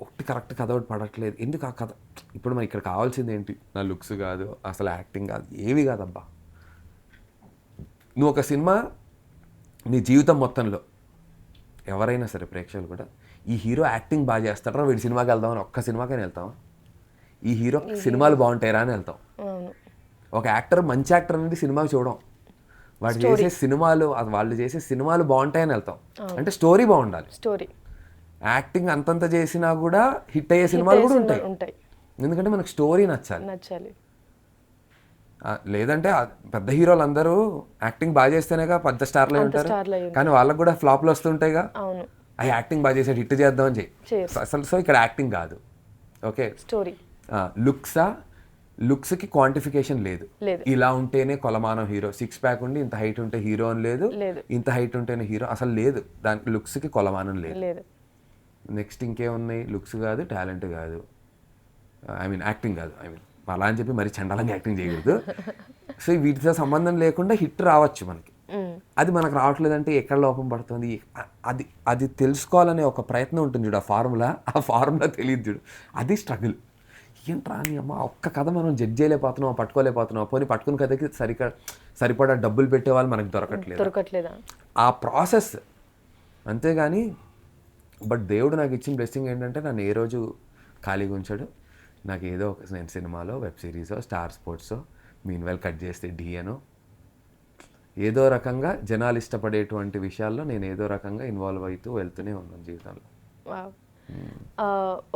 ఒకటి కరెక్ట్ కథ ఒకటి పడట్లేదు ఎందుకు ఆ కథ. ఇప్పుడు మరి ఇక్కడ కావాల్సింది ఏంటి, నా లుక్స్ కాదు, అసలు యాక్టింగ్ కాదు, ఏవి కాదబ్బా. నువ్వు ఒక సినిమా నీ జీవితం మొత్తంలో ఎవరైనా సరే ప్రేక్షకులు కూడా ఈ హీరో యాక్టింగ్ బాగా చేస్తాడరా వీడి సినిమాకి వెళ్దామని ఒక్క సినిమాకైనా వెళ్తాం. ఈ హీరో సినిమాలు బాగుంటాయిరా అని వెళ్తాం. ఒక యాక్టర్ మంచి యాక్టర్ అనేది సినిమాకి చూడం, వాళ్ళు చేసే సినిమాలు వాళ్ళు చేసే సినిమాలు బాగుంటాయని వెళ్తాం. అంటే స్టోరీ బాగుండాలి. స్టోరీ యాక్టింగ్ అంతంత చేసినా కూడా హిట్ అయ్యే సినిమాలు కూడా ఉంటాయి. ఎందుకంటే మనకు స్టోరీ నచ్చాలి. లేదంటే పెద్ద హీరోలు అందరూ యాక్టింగ్ బాగా చేస్తేనేగా పెద్ద స్టార్లు ఉంటారు, కానీ వాళ్ళకు కూడా ఫ్లాప్లు వస్తుంటాయిగా. ఆ యాక్టింగ్ బాగా చేసాడు హిట్ చేద్దామని చెయ్యి అసలు. సో ఇక్కడ యాక్టింగ్ కాదు, ఓకే స్టోరీ. లుక్స్కి క్వాంటిఫికేషన్ లేదు. ఇలా ఉంటేనే కొలమానం హీరో, 6 ప్యాక్ ఉండి ఇంత హైట్ ఉంటే హీరో అని లేదు, ఇంత హైట్ ఉంటేనే హీరో అసలు లేదు. దానికి లుక్స్కి కొలమానం లేదు. నెక్స్ట్ ఇంకేమున్నాయి? లుక్స్ కాదు, టాలెంట్ కాదు, యాక్టింగ్ కాదు. అలా అని చెప్పి మరి చండాలంగా యాక్టింగ్ చేయకూడదు. సో వీటితో సంబంధం లేకుండా హిట్ రావచ్చు మనకి. అది మనకు రావట్లేదంటే ఎక్కడ లోపం పడుతుంది, అది తెలుసుకోవాలనే ఒక ప్రయత్నం ఉంటుంది చూడు. ఆ ఫార్ములా తెలియదు చూడు, అది స్ట్రగుల్. ఏంట్రా నీ అమ్మ ఒక్క కథ మనం జడ్జ్ చేయలేకపోతున్నాం, పట్టుకోలేకపోతున్నాం, పోనీ పట్టుకున్న కథకి సరిపడా డబ్బులు పెట్టే వాళ్ళు మనకు దొరకట్లేదు. ఆ ప్రాసెస్ అంతేగాని. బట్ దేవుడు నాకు ఇచ్చిన బ్లెస్సింగ్ ఏంటంటే నన్ను ఏ రోజు ఖాళీగా ఉంచాడు. నాకు ఏదో ఒక నేను సినిమాలో, వెబ్ సిరీసో, స్టార్ స్పోర్ట్సో, మీన్వెల్ కట్ చేస్తే డిఎనో, ఏదో రకంగా జనాలు ఇష్టపడేటువంటి విషయాల్లో నేను ఏదో రకంగా ఇన్వాల్వ్ అవుతూ వెళ్తూనే ఉన్నాను జీవితంలో.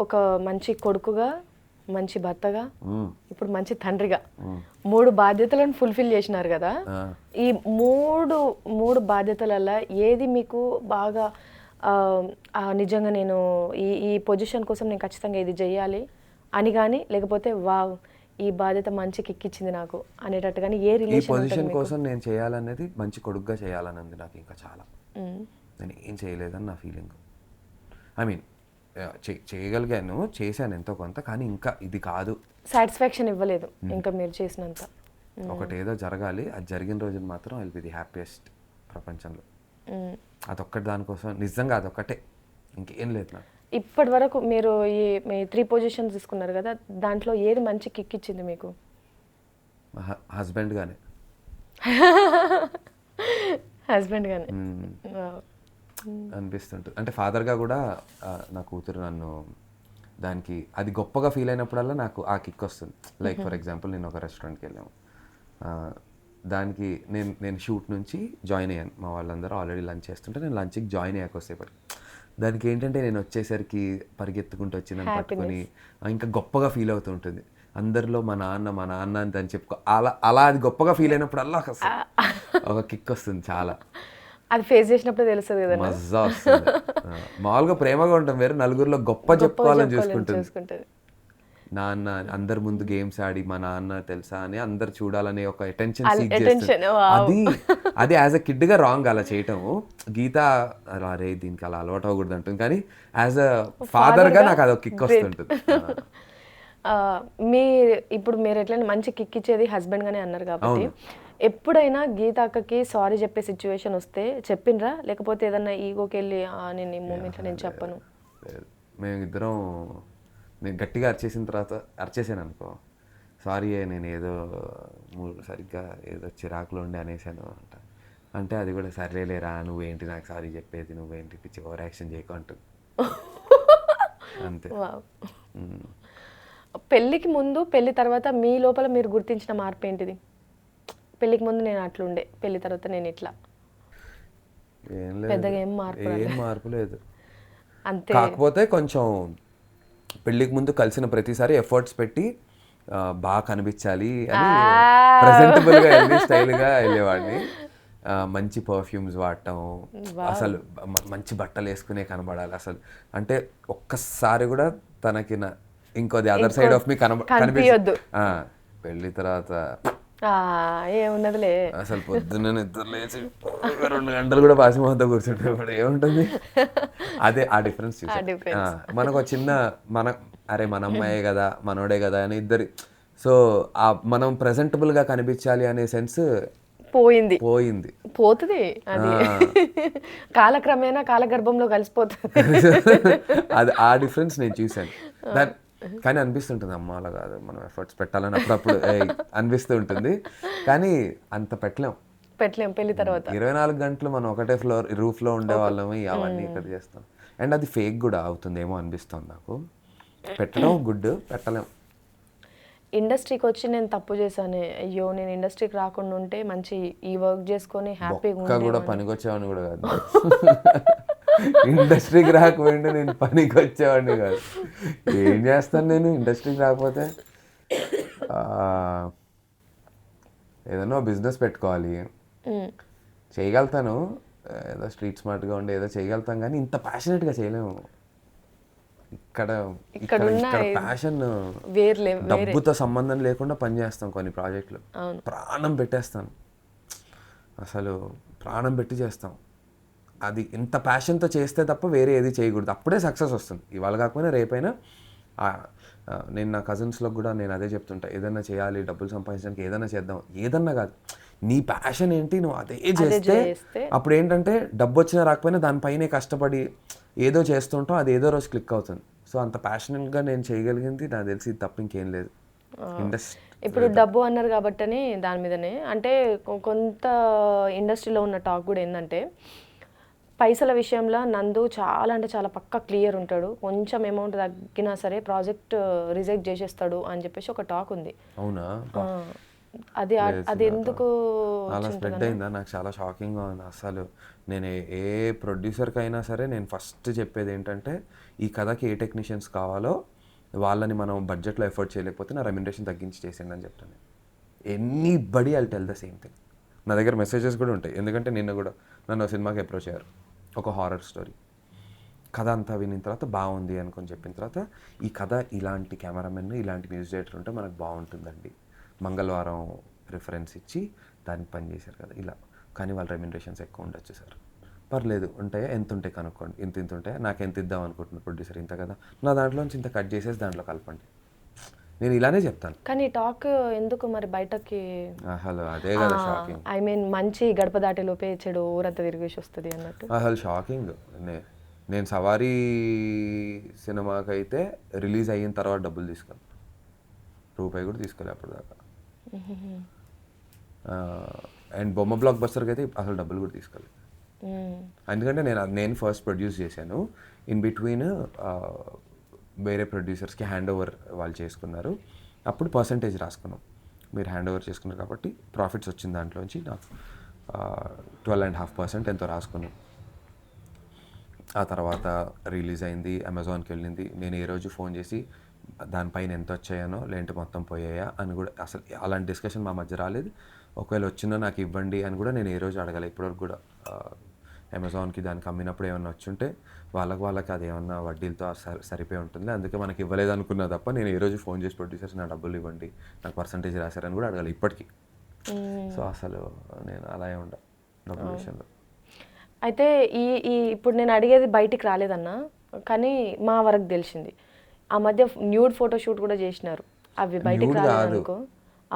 ఒక మంచి కొడుకుగా, మంచి భర్తగా, ఇప్పుడు మంచి తండ్రిగా 3 బాధ్యతలను ఫుల్ఫిల్ చేసినారు కదా. ఈ మూడు బాధ్యతలలో ఏది మీకు బాగా నిజంగా నేను ఈ పొజిషన్ కోసం నేను ఖచ్చితంగా ఇది చెయ్యాలి అని కానీ, లేకపోతే వావ్ ఈ బాధ్యత మంచి కిక్కిచ్చింది నాకు అనేటట్టు కానీ ఏ రిలేషన్? ఈ పొజిషన్ కోసం నేను చేయాలనేది మంచి కొడుకుగా చేయాలన్నది నాకు ఇంకా చాలా. నేను ఏం చేయలేదని నా ఫీలింగ్. చేయగలిగాను, చేశాను ఎంతో కొంత, కానీ ఇంకా ఇది కాదు, సాటిస్ఫాక్షన్ ఇవ్వలేదు ఇంకా మీరు చేసినంత. ఒకటేదో జరగాలి, అది జరిగిన రోజున మాత్రం I will be the happiest ప్రపంచంలో. అదొక్కటి, దానికోసం నిజంగా అదొక్కటే, ఇంకేం లేదు నాకు. ఇప్పటి వరకు మీరు మీ 3 పొజిషన్స్ తీసుకున్నారు కదా, దాంట్లో ఏది మంచి కిక్ ఇచ్చింది మీకు? హస్బెండ్ గానే అనిపిస్తుంటుంది. అంటే ఫాదర్గా కూడా నా కూతురు నన్ను దానికి అది గొప్పగా ఫీల్ అయినప్పుడల్లా నాకు ఆ కిక్ వస్తుంది. లైక్ ఫర్ ఎగ్జాంపుల్ నేను ఒక రెస్టారెంట్కి వెళ్ళాము, దానికి నేను షూట్ నుంచి జాయిన్ అయ్యాను. మా వాళ్ళందరూ ఆల్రెడీ లంచ్ చేస్తుంటే నేను లంచ్కి జాయిన్ అయ్యాక వస్తేపటి దానికి ఏంటంటే నేను వచ్చేసరికి పరిగెత్తుకుంటూ వచ్చి నన్ను పట్టుకొని ఇంకా గొప్పగా ఫీల్ అవుతూ ఉంటుంది. అందరిలో మా నాన్న అని చెప్పుకో, అలా అది గొప్పగా ఫీల్ అయినప్పుడల్లా ఒక కిక్ వస్తుంది చాలా. అది ఫేస్ చేసినప్పుడు తెలుస్తుంది కదా, మజా వస్తుంది. మామూలుగా ప్రేమగా ఉంటాం, వేరే నలుగురిలో గొప్ప చెప్పుకోవాలని చూసుకుంటుంది. నాన్న అందరి ముందు గేమ్స్ ఆడి మా నాన్న తెలుసా అని అందరు చూడాలనే ఒక అటెన్షన్ సీక్ చేస్తుంది. అది యాజ్ అ కిడ్ గా రాంగ్ అలా చేయటము. గీత అరే దీనికి అలా అలవాటు అవ్వకూడదు అంటుంది, కానీ యాజ్ అ ఫాదర్ గా నాకు అదొక కిక్ వస్తుంటుంది. ఇప్పుడు మీరు ఎట్లా మంచి కిక్ ఇచ్చేది హస్బెండ్ గానే అన్నారు కాబట్టి, ఎప్పుడైనా గీత అక్కకి సారీ చెప్పే సిచ్యువేషన్ వస్తే చెప్పిండ్రా, లేకపోతే ఏదన్నా ఈగోకి వెళ్ళి నేను ఈ మూమెంట్లో నేను చెప్పను? మేమిద్దరం నేను గట్టిగా అరిచేసాను అనుకో, సారీ నేను ఏదో సరిగ్గా ఏదో చిరాకులో ఉండి అనేసాను అంటే అది కూడా సర్లేలేరా నువ్వేంటి నాకు సారీ చెప్పేది, నువ్వేంటి పిచ్చి ఓవర్ యాక్షన్ చేయకు అంటుంది అంతే. పెళ్ళికి ముందు పెళ్లి తర్వాత మీ లోపల మీరు గుర్తించిన మార్పు ఏంటిది? పెళ్ళికి ముందు నేను అట్లుండే, పెళ్లి తర్వాత నేను ఇట్లా. పెద్దగా ఏం మార్పు లేదు అంతే. కాకపోతే కొంచెం పెళ్ళికి ముందు కలిసిన ప్రతిసారి ఎఫర్ట్స్ పెట్టి బాగా కనిపించాలి అని ప్రెజెంటబుల్గా వెళ్ళి స్టైల్గా వెళ్ళేవాడిని. మంచి పర్ఫ్యూమ్స్ వాడటం, అసలు మంచి బట్టలు వేసుకునే కనబడాలి అసలు. అంటే ఒక్కసారి కూడా తనకి ఇంకోది అదర్ సైడ్ ఆఫ్ మీ కనిపించదు. పెళ్లి తర్వాత ఏమున్నదిలే, అసలు పొద్దున్న నిద్ర లేచి 2 గంటలు కూడా పాసిమోహంతో కూర్చుంటే ఏముంటుంది. అదే ఆ డిఫరెన్స్ చూసి మనకు చిన్న అరే మన అమ్మాయే కదా మనోడే కదా అని ఇద్దరి, సో మనం ప్రెజెంటబుల్ గా కనిపించాలి అనే సెన్స్ పోతుంది. అది కాలక్రమేణా కాలగర్భంలో కలిసిపోతుంది. అది ఆ డిఫరెన్స్ నేను చూశాను. కానీ అనిపిస్తుంటుంది అమ్మ అలా కాదు మనం ఎఫర్ట్స్ పెట్టాలని అప్పుడప్పుడు అనిపిస్తూ ఉంటుంది, కానీ అంత పెట్టలేం పెళ్లి తర్వాత. 24 గంటలు మనం ఒకటే రూఫ్లో ఉండే వాళ్ళము, అవన్నీ ఇక్కడ చేస్తాం. అండ్ అది ఫేక్ కూడా అవుతుందేమో అనిపిస్తుంది నాకు. పెట్టడం గుడ్, పెట్టలేం. ఇండస్ట్రీకి వచ్చి నేను తప్పు చేశాను, అయ్యో నేను ఇండస్ట్రీకి రాకుండా ఉంటే మంచి ఈ వర్క్ చేసుకొని హ్యాపీగా ఒక్క కూడా పనికి వచ్చేవాడిని కూడా కాదు. ఇండస్ట్రీకి రాకపోయింటే నేను పనికి వచ్చేవాడిని కాదు. ఏం చేస్తాను నేను ఇండస్ట్రీకి రాకపోతే? ఏదైనా బిజినెస్ పెట్టుకోవాలి, చేయగలుగుతాను. ఏదో స్ట్రీట్ స్మార్ట్గా ఉండి ఏదో చేయగలుగుతాం, కానీ ఇంత ప్యాషనెట్గా చేయలేము. ఇక్కడ ప్యాషన్, డబ్బుతో సంబంధం లేకుండా పని చేస్తాం. కొన్ని ప్రాజెక్టులు ప్రాణం పెట్టేస్తాను, అసలు ప్రాణం పెట్టి చేస్తాం. అది ఇంత ప్యాషన్తో చేస్తే తప్ప వేరే ఏది చేయకూడదు, అప్పుడే సక్సెస్ వస్తుంది. ఇవాళ కాకపోయినా రేపైనా. నేను నా కజిన్స్లో కూడా నేను అదే చెప్తుంటా, ఏదైనా చేయాలి, డబ్బులు సంపాదించడానికి ఏదైనా చేద్దాం. ఏదన్నా కాదు, నీ ప్యాషన్ ఏంటి నువ్వు అదే చేస్తే అప్పుడు ఏంటంటే డబ్బు వచ్చినా రాకపోయినా దానిపైనే కష్టపడి ఏదో చేస్తుంటాం, అది ఏదో రోజు క్లిక్ అవుతుంది. సో అంత ప్యాషనెట్గా నేను చేయగలిగింది నాకు తెలిసి తప్ప ఇంకేం లేదు. ఇప్పుడు డబ్బు అన్నారు కాబట్టి దాని మీదనే అంటే కొంత ఇండస్ట్రీలో ఉన్న టాక్ కూడా ఏంటంటే, పైసల విషయంలో నందు చాలా అంటే చాలా పక్కా క్లియర్ ఉంటాడు, కొంచెం అమౌంట్ తగ్గినా సరే ప్రాజెక్ట్ రిజెక్ట్ చేసేస్తాడు అని చెప్పేసి ఒక టాక్ ఉంది. అవునా? అది అది ఎందుకు అలా స్ప్రెడ్ అయిందా? నాకు చాలా షాకింగ్గా ఉంది. అసలు నేను ఏ ప్రొడ్యూసర్కి అయినా సరే నేను ఫస్ట్ చెప్పేది ఏంటంటే, ఈ కథకి ఏ టెక్నీషియన్స్ కావాలో వాళ్ళని మనం బడ్జెట్లో ఎఫర్ట్ చేయలేకపోతే నా రెమ్యునరేషన్ తగ్గించి చేసేయండి అని చెప్తాను. Anybody I'll tell the same thing. నా దగ్గర మెసేజెస్ కూడా ఉంటాయి, ఎందుకంటే నిన్న కూడా నన్ను సినిమాకి అప్రోచ్ అయ్యారు, ఒక హారర్ స్టోరీ. కథ అంతా వినిన తర్వాత బాగుంది అనుకొని చెప్పిన తర్వాత, ఈ కథ ఇలాంటి కెమెరామెన్ ఇలాంటి మ్యూజిక్ డైరెక్టర్ ఉంటే మనకు బాగుంటుందండి, మంగళవారం రిఫరెన్స్ ఇచ్చి దానికి పని చేశారు కదా ఇలా, కానీ వాళ్ళ రెమ్యునరేషన్స్ ఎక్కువ ఉండొచ్చు సార్. పర్లేదు, ఉంటాయా? ఎంత ఉంటాయి కనుక్కోండి. ఇంత ఉంటాయా? నాకు ఎంత ఇద్దాం అనుకుంటున్నారు ప్రొడ్యూసర్? ఇంత కదా, నా దాంట్లోంచి ఇంత కట్ చేసేసి దాంట్లో కలపండి. నేను ఇలానే చెప్తాను. కానీ టాక్ ఎందుకు మరి బయటకి? అసలు అదే కదా షాకింగ్. ఐ మీన్ మంచి గడప దాటి లోపే చెడు ఊరంతా తిరిగేసి వస్తుంది అన్నట్టు. అసలు షాకింగ్. నేను సవారీ సినిమాకైతే రిలీజ్ అయిన తర్వాత డబ్బులు తీసుకోను, రూపాయి కూడా తీసుకోలే అప్పుడు దాకా. అండ్ బొమ్మ బ్లాక్ బస్టర్కి అయితే అసలు డబ్బులు కూడా తీసుకోలేదు, ఎందుకంటే నేను ఫస్ట్ ప్రొడ్యూస్ చేశాను. ఇన్ బిట్వీన్ వేరే ప్రొడ్యూసర్స్కి హ్యాండ్ ఓవర్ వాళ్ళు చేసుకున్నారు, అప్పుడు పర్సంటేజ్ రాసుకున్నాం. మీరు హ్యాండ్ ఓవర్ చేసుకున్నారు కాబట్టి ప్రాఫిట్స్ వచ్చిన దాంట్లోంచి నాకు 12.5% ఎంతో రాసుకున్నాం. ఆ తర్వాత రిలీజ్ అయింది, అమెజాన్కి వెళ్ళింది. నేను ఏ రోజు ఫోన్ చేసి దానిపైన ఎంత వచ్చాయనో లేదంటే మొత్తం పోయాయా అని కూడా అసలు అలాంటి డిస్కషన్ మా మధ్య రాలేదు. ఒకవేళ వచ్చినా నాకు ఇవ్వండి అని కూడా నేను ఏ రోజు అడగలేదు ఇప్పటివరకు కూడా. అమెజాన్కి దానికి అమ్మినప్పుడు ఏమన్నా వచ్చుంటే వాళ్ళకి అది ఏమన్నా వడ్డీలతో సరిపోయి ఉంటుంది, అందుకే మనకి ఇవ్వలేదు అనుకున్నా తప్ప నేను ఏ రోజు ఫోన్ చేసి ప్రొడ్యూసర్స్ నా డబ్బులు ఇవ్వండి, నాకు పర్సంటేజ్ రాశారని కూడా అడగాలి ఇప్పటికీ. సో అసలు నేను అలా ఉండ డబ్బుల విషయంలో. అయితే ఈ ఇప్పుడు నేను అడిగేది బయటికి రాలేదన్నా, కానీ మా వరకు తెలిసింది ఆ మధ్య న్యూడ్ ఫోటోషూట్ కూడా చేసినారు, అవి బయటికి రాలేదు.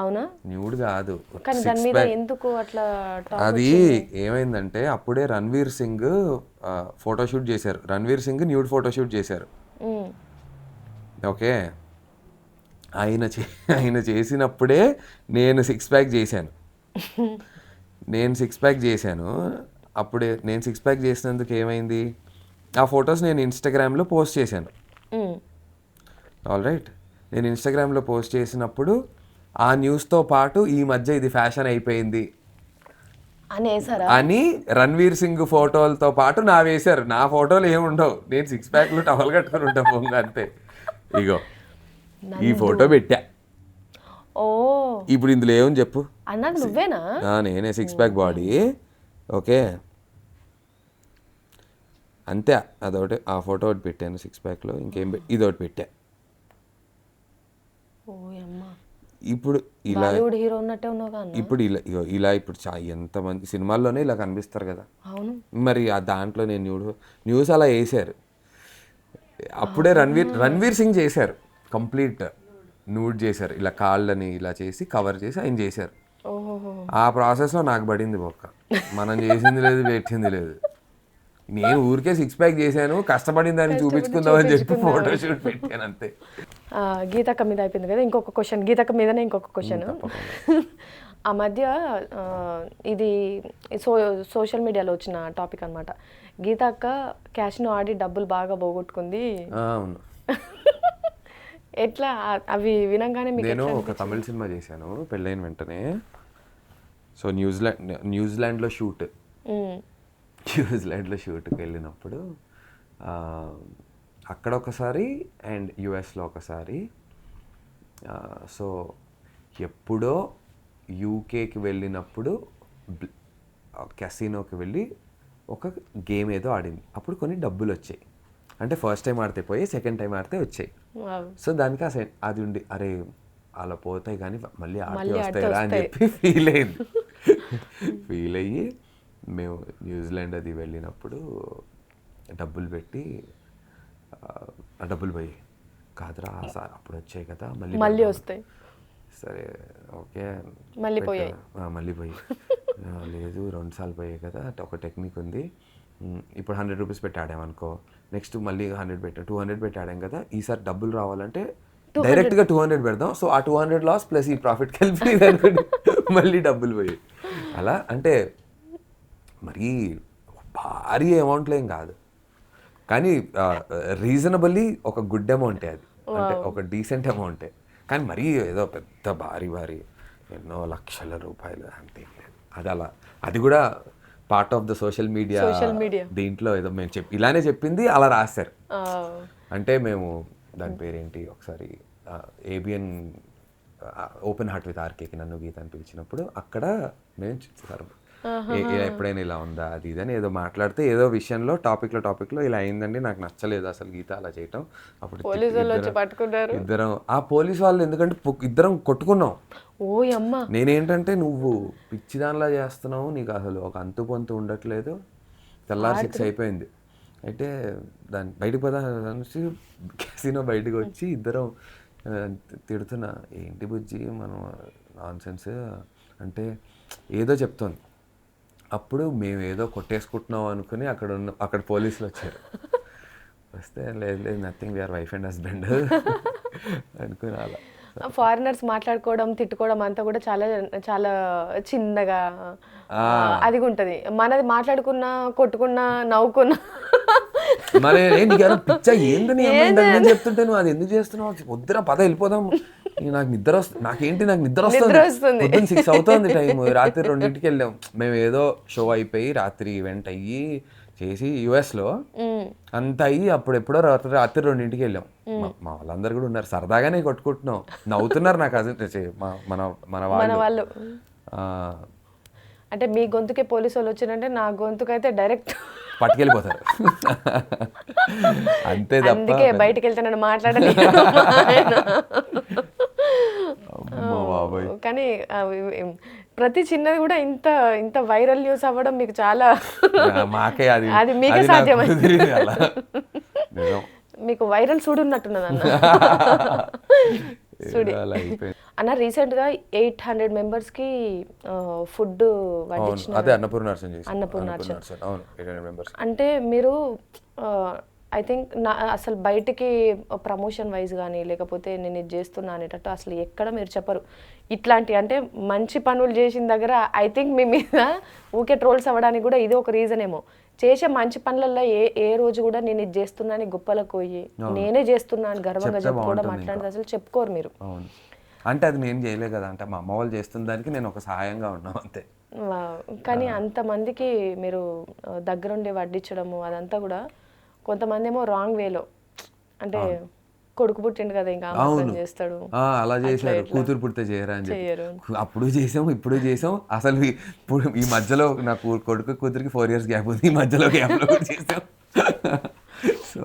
అవునా? న్యూడ్ కాదు, కానీ దాని మీద ఎందుకు అట్లా? అది ఏమైందంటే అప్పుడే రణ్వీర్ సింగ్ ఫోటోషూట్ చేశారు, రణ్వీర్ సింగ్ న్యూడ్ ఫోటోషూట్ చేశారు. ఓకే, ఆయన చేసినప్పుడే నేను 6 ప్యాక్ చేశాను. అప్పుడే నేను 6 ప్యాక్ చేసినందుకు ఏమైంది, ఆ ఫొటోస్ నేను ఇన్స్టాగ్రామ్లో పోస్ట్ చేశాను. ఆల్ రైట్, నేను ఇన్స్టాగ్రామ్లో పోస్ట్ చేసినప్పుడు ఆ న్యూస్తో పాటు ఈ మధ్య ఇది ఫ్యాషన్ అయిపోయింది అని రణ్వీర్ సింగ్ ఫోటోలతో పాటు నా వేశారు. నా ఫోటోలు ఏముండవు, నేను 6 ప్యాక్లు టవల్ కట్టుకుని ఉంటా పొంగ అంతే. ఇగో ఈ ఫోటో పెట్టా. ఇప్పుడు ఇందులో ఏమని చెప్పు? నువ్వేనా? నేనే 6 ప్యాక్ బాడీ. ఓకే అంతే, అదొకటి. ఆ ఫోటో ఒకటి పెట్టాను 6 ప్యాక్లో, ఇంకేం ఇదొకటి పెట్టా. ఇప్పుడు ఇలా ఇప్పుడు ఇలా ఇప్పుడు ఎంతమంది సినిమాల్లోనే ఇలా కనిపిస్తారు కదా, మరి ఆ దాంట్లో నేను న్యూస్ అలా వేసారు. అప్పుడే రణ్వీర్ సింగ్ చేశారు, కంప్లీట్ న్యూడ్ చేశారు, ఇలా కాళ్ళని ఇలా చేసి కవర్ చేసి ఆయన చేశారు. ఆ ప్రాసెస్లో నాకు పడింది బొక్క, మనం చేసింది లేదు పెట్టింది లేదు. నేను ఊరికే 6 ప్యాక్ చేశాను, కష్టపడిన దాన్ని చూపించుకుందామని చెప్పి ఫోటోషూట్ పెట్టాను అంతే. గీతక్క మీద అయిపోయింది కదా, ఇంకొక క్వశ్చన్, గీతక్క మీదనే ఇంకొక క్వశ్చన్. ఆ మధ్య ఆ, ఇది సోషల్ మీడియాలో వచ్చిన టాపిక్ అన్నమాట. గీత అక్క క్యాష్ను ఆడి డబ్బులు బాగా పోగొట్టుకుంది. అవును. ఎట్లా అవి వినంగానే మీకు నేను ఎట్లా ఒక తమిళ సినిమా చేశాను పెళ్ళైన వెంటనే. సో న్యూజిలాండ్లో షూట్, ఉమ్, న్యూజిలాండ్లో షూట్కి వెళ్ళినప్పుడు ఆ, అక్కడ ఒకసారి అండ్ యుఎస్లో ఒకసారి. సో ఎప్పుడో యూకేకి వెళ్ళినప్పుడు క్యాసినోకి వెళ్ళి ఒక గేమ్ ఏదో ఆడింది. అప్పుడు కొన్ని డబ్బులు వచ్చాయి. అంటే ఫస్ట్ టైం ఆడితే పోయి, సెకండ్ టైం ఆడితే వచ్చాయి. వావ్. సో దానికి అది ఉండి అరే అలా పోతాయి కానీ మళ్ళీ ఆడితే మళ్ళీ ఆడితే వస్తాయిరా అని వస్తాయి. చెప్పి ఫీల్ అయింది. ఫీల్ అయ్యి మేము న్యూజిలాండ్ అది వెళ్ళినప్పుడు డబ్బులు పెట్టి ఆ డబ్బులు పోయి కాదురా సార్ అప్పుడు వచ్చాయి కదా మళ్ళీ పెడదాం. వస్తాయి. సరే ఓకే మళ్ళీ పోయాయి. మళ్ళీ పోయి లేదు 2 సార్లు పోయాయి కదా, ఒక టెక్నిక్ ఉంది. ఇప్పుడు 100 రూపీస్ పెట్టి ఆడామనుకో, నెక్స్ట్ మళ్ళీ 100 పెట్టి 200 పెట్టి ఆడాం కదా, ఈసారి డబ్బులు రావాలంటే డైరెక్ట్గా 200 పెడదాం. సో ఆ 200 లాస్ ప్లస్ ఈ ప్రాఫిట్కి వెళ్ళిపోయింది అనుకోండి, మళ్ళీ డబ్బులు పోయాయి. అలా అంటే మరీ భారీ అమౌంట్లో ఏం కాదు, కానీ రీజనబుల్లీ ఒక గుడ్ అమౌంటే అది. అంటే ఒక డీసెంట్ అమౌంటే, కానీ మరీ ఏదో పెద్ద భారీ ఎన్నో లక్షల రూపాయలు అంతే లేదు. అది అలా, అది కూడా part of the social media. దీంట్లో ఏదో మేము ఇలానే చెప్పింది అలా రాశారు. అంటే మేము దాని పేరేంటి ఒకసారి ఏబిఎన్ ఓపెన్ హార్ట్ విత్ ఆర్కేకి నన్ను గీత అని పిలిచినప్పుడు అక్కడ మేము చూసారు ఎప్పుడైనా ఇలా ఉందా అది ఇది అని ఏదో మాట్లాడితే ఏదో విషయంలో టాపిక్లో ఇలా అయిందండి, నాకు నచ్చలేదు అసలు గీత అలా చేయటం. అప్పుడు ఇద్దరం ఆ పోలీసు వాళ్ళు, ఎందుకంటే ఇద్దరం కొట్టుకున్నాం. నేనేంటంటే నువ్వు పిచ్చిదానిలా చేస్తున్నావు, నీకు అసలు ఒక అంతు పొంతు ఉండట్లేదు, తెల్లారి 6 అయిపోయింది. అయితే దాన్ని బయటకు పోదా అనేసి క్యాసినో బయటకు వచ్చి ఇద్దరం తిడుతున్నా, ఏంటి బుజ్జి మనం నాన్ సెన్స్ అంటే ఏదో చెప్తోంది. అప్పుడు మేము ఏదో కొట్టేసుకుంటున్నాం అనుకుని అక్కడ పోలీసులు వచ్చారు. వస్తే లేదు nothing, we are wife and husband అనుకుని అలా. ఫారినర్స్ మాట్లాడుకోవడం తిట్టుకోవడం అంతా కూడా చాలా చాలా చిన్నగా అది ఉంటది. మనది మాట్లాడుకున్నా కొట్టుకున్నా నవ్వుకున్నా మన పిచ్చా ఏంటని చెప్తుంటే నువ్వు అది ఎందుకు చేస్తున్నావు, వద్దురా పద వెళ్ళిపోదాం, నాకు నిద్ర వస్తుంది, నాకు నిద్ర వస్తుంది. 6 అవుతుంది టైం, రాత్రి 2ంటికి వెళ్ళాం మేము. ఏదో షో అయిపోయి రాత్రి ఈవెంట్ అయ్యి చేసి యుఎస్లో అంత అయ్యి అప్పుడు ఎప్పుడో రాత్రి 2ంటికి వెళ్ళాం. మా వాళ్ళందరూ కూడా ఉన్నారు, సరదాగానే కొట్టుకుంటున్నాం, నవ్వుతున్నారు నాకు అది మన వాళ్ళు. అంటే మీ గొంతుకే పోలీసు వాళ్ళు వచ్చినంటే నా గొంతుకైతే డైరెక్ట్ పట్టుకెళ్ళిపోతారు అంతే తప్ప. అందుకే బయటకు వెళ్తే నన్ను మాట్లాడలేదు. కానీ ప్రతి చిన్నది కూడా ఇంత వైరల్ న్యూస్ అవ్వడం మీకు చాలా మాకే అది మీకే సాధ్యమైంది. మీకు వైరల్ సూడు ఉన్నట్టున్నది అన్న. చూడి అన్న, రీసెంట్ గా 800 members కి ఫుడ్ అదే అన్నపూర్ణ అంటే మీరు ఐ థింక్ అసలు బయటికి ప్రమోషన్ వైజ్ కానీ లేకపోతే నేను ఇది చేస్తున్నా అనేటట్టు అసలు ఎక్కడ మీరు చెప్పరు. ఇట్లాంటి అంటే మంచి పనులు చేసిన దగ్గర ఐ థింక్ మీ మీద ఊకే ట్రోల్స్ అవ్వడానికి కూడా ఇది ఒక రీజన్ ఏమో. చేసే మంచి పనులలో ఏ రోజు కూడా నేను ఇది చేస్తున్నా అని గొప్పలకు పోయి నేనే చేస్తున్నా అని గర్వంగా చెప్పుకోవడం అట్లాంటిది అసలు చెప్పుకోరు మీరు. అంటే అది నేను చేయలే కదా, అంటే మా అమ్మ వాళ్ళు చేస్తున్న దానికి నేను ఒక సహాయంగా ఉన్నాను అంతే. కానీ అంతమందికి మీరు దగ్గరుండి వడ్డించడము అదంతా కూడా కొంతమంది ఏమో రాంగ్ వేలో, అంటే కొడుకు పుట్టిండు కదా ఇంకా చేస్తాడు అలా చేశారు, కూతురు పుడితే చేయరా అని చెప్పి అప్పుడు చేసాం ఇప్పుడు చేసాం. అసలు ఇప్పుడు ఈ మధ్యలో నాకు కొడుకు కూతురికి 4 years గ్యాప్ ఉంది, ఈ మధ్యలో గ్యాప్లో చేసాం. సో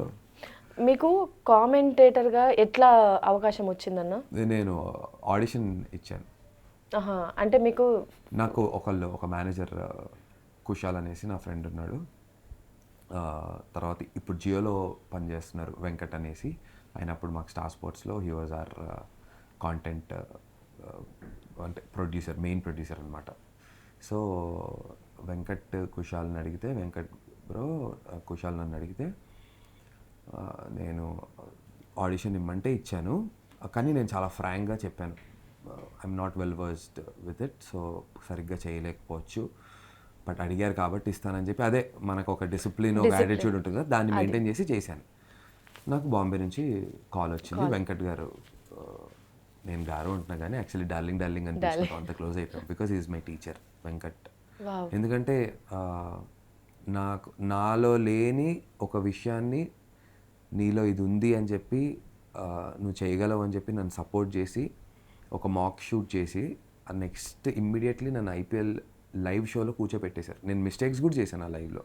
మీకు కామెంటేటర్గా ఎట్లా అవకాశం వచ్చిందన్న? నేను ఆడిషన్ ఇచ్చాను. అంటే మీకు నాకు ఒక మేనేజర్ కుషాల్ అనేసి నా ఫ్రెండ్ ఉన్నాడు. తర్వాత ఇప్పుడు జియోలో పనిచేస్తున్నారు వెంకట్ అనేసి, ఆయన అప్పుడు మాకు స్టార్ స్పోర్ట్స్లో హీ వాజ్ ఆర్ కాంటెంట్ అంటే మెయిన్ ప్రొడ్యూసర్ అనమాట. సో వెంకట్ కుషాల్ని అడిగితే, వెంకట్ బ్రో కుషాల్ నన్ను అడిగితే నేను ఆడిషన్ ఇమ్మంటే ఇచ్చాను. కానీ నేను చాలా ఫ్రాంక్గా చెప్పాను, I'm not well versed with it, so సరిగ్గా చేయలేకపోవచ్చు. బట్ అడిగారు కాబట్టి ఇస్తానని చెప్పి, అదే మనకు ఒక డిసిప్లిన్, ఒక యాటిట్యూడ్ ఉంటుంది కదా, దాన్ని మెయింటైన్ చేసి చేశాను. నాకు బాంబే నుంచి కాల్ వచ్చింది. వెంకట్ గారు, నేను గారు ఉంటున్నా కానీ యాక్చువల్లీ డార్లింగ్ అని పిలుచుకుంటాం, అంత క్లోజ్ అయిపోయాం. Because is my teacher Venkat. ఎందుకంటే నాలో లేని ఒక విషయాన్ని నీలో ఇది ఉంది అని చెప్పి, నువ్వు చేయగలవు అని చెప్పి నన్ను సపోర్ట్ చేసి ఒక మాక్ షూట్ చేసి, నెక్స్ట్ ఇమ్మీడియట్లీ నన్ను ఐపీఎల్ లైవ్ షోలో కూర్చోపెట్టేశారు. నేను మిస్టేక్స్ కూడా చేశాను ఆ లైవ్లో.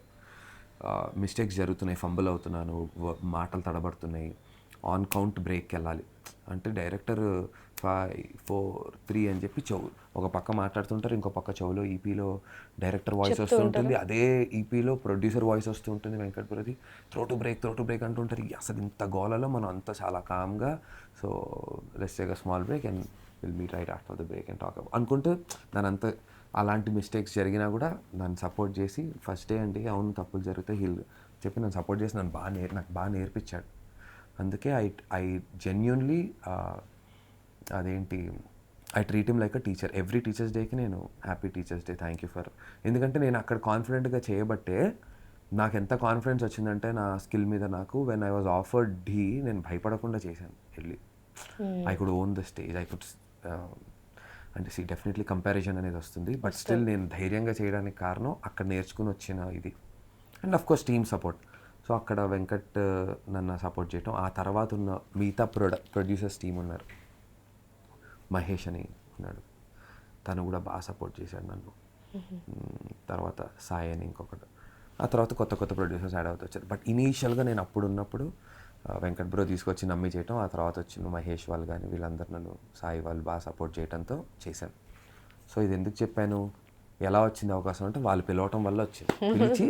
మిస్టేక్స్ జరుగుతున్నాయి, ఫంబుల్ అవుతున్నాను, మాటలు తడబడుతున్నాయి, ఆన్ కౌంట్ బ్రేక్కి వెళ్ళాలి అంటే డైరెక్టర్ 5, 4, 3 అని చెప్పి ఒక పక్క మాట్లాడుతుంటారు, ఇంకో పక్క చెవులో ఈపీలో డైరెక్టర్ వాయిస్ వస్తూ ఉంటుంది, అదే ఈపీలో ప్రొడ్యూసర్ వాయిస్ వస్తూ ఉంటుంది వెంకట్ బ్రది, త్రో టు బ్రేక్ అంటుంటారు. అసలు ఇంత గోలలో మనం అంతా చాలా కామ్గా, so let's take a small break and will meet right after the break and talk అనుకుంటూ, దానంతా అలాంటి మిస్టేక్స్ జరిగినా కూడా నన్ను సపోర్ట్ చేసి, ఫస్ట్ డే అంటే అవును తప్పులు జరుగుతాయి చెప్పి నన్ను సపోర్ట్ చేసి నాకు బాగా నేర్పించాడు. అందుకే I genuinely I treat him like a teacher. Every teachers డేకి నేను happy teachers day, thank you for. ఎందుకంటే నేను అక్కడ కాన్ఫిడెంట్గా చేయబట్టే నాకు ఎంత కాన్ఫిడెన్స్ వచ్చిందంటే నా స్కిల్ మీద, నాకు వెన్ ఐ వాజ్ ఆఫర్డ్ ఢీ, నేను భయపడకుండా చేశాను వెళ్ళి. I could own the stage, I could అంటే డెఫినెట్లీ కంపారిజన్ అనేది వస్తుంది, బట్ స్టిల్ నేను ధైర్యంగా చేయడానికి కారణం అక్కడ నేర్చుకుని వచ్చిన ఇది, and of course team support. So అక్కడ వెంకట్ నన్ను సపోర్ట్ చేయటం. ఆ తర్వాత ఉన్న మిగతా ప్రొడ్యూసర్స్ టీం ఉన్నారు, మహేష్ అని ఉన్నాడు, తను కూడా బాగా సపోర్ట్ చేశాడు నన్ను. తర్వాత సాయి అని ఇంకొకటి, ఆ తర్వాత కొత్త ప్రొడ్యూసర్స్ యాడ్ అవుతూ వచ్చారు. బట్ ఇనీషియల్గా నేను అప్పుడున్నప్పుడు వెంకట్ బ్రో తీసుకొచ్చి నమ్మి చేయటం, ఆ తర్వాత వచ్చిన మహేష్ వాళ్ళు కానీ వీళ్ళందరూ నన్ను, సాయి వాళ్ళు బాగా సపోర్ట్ చేయడంతో చేశాను. సో ఇది ఎందుకు చెప్పాను, ఎలా వచ్చింది అవకాశం అంటే వాళ్ళు పిలవటం వల్ల వచ్చింది. పిలిచి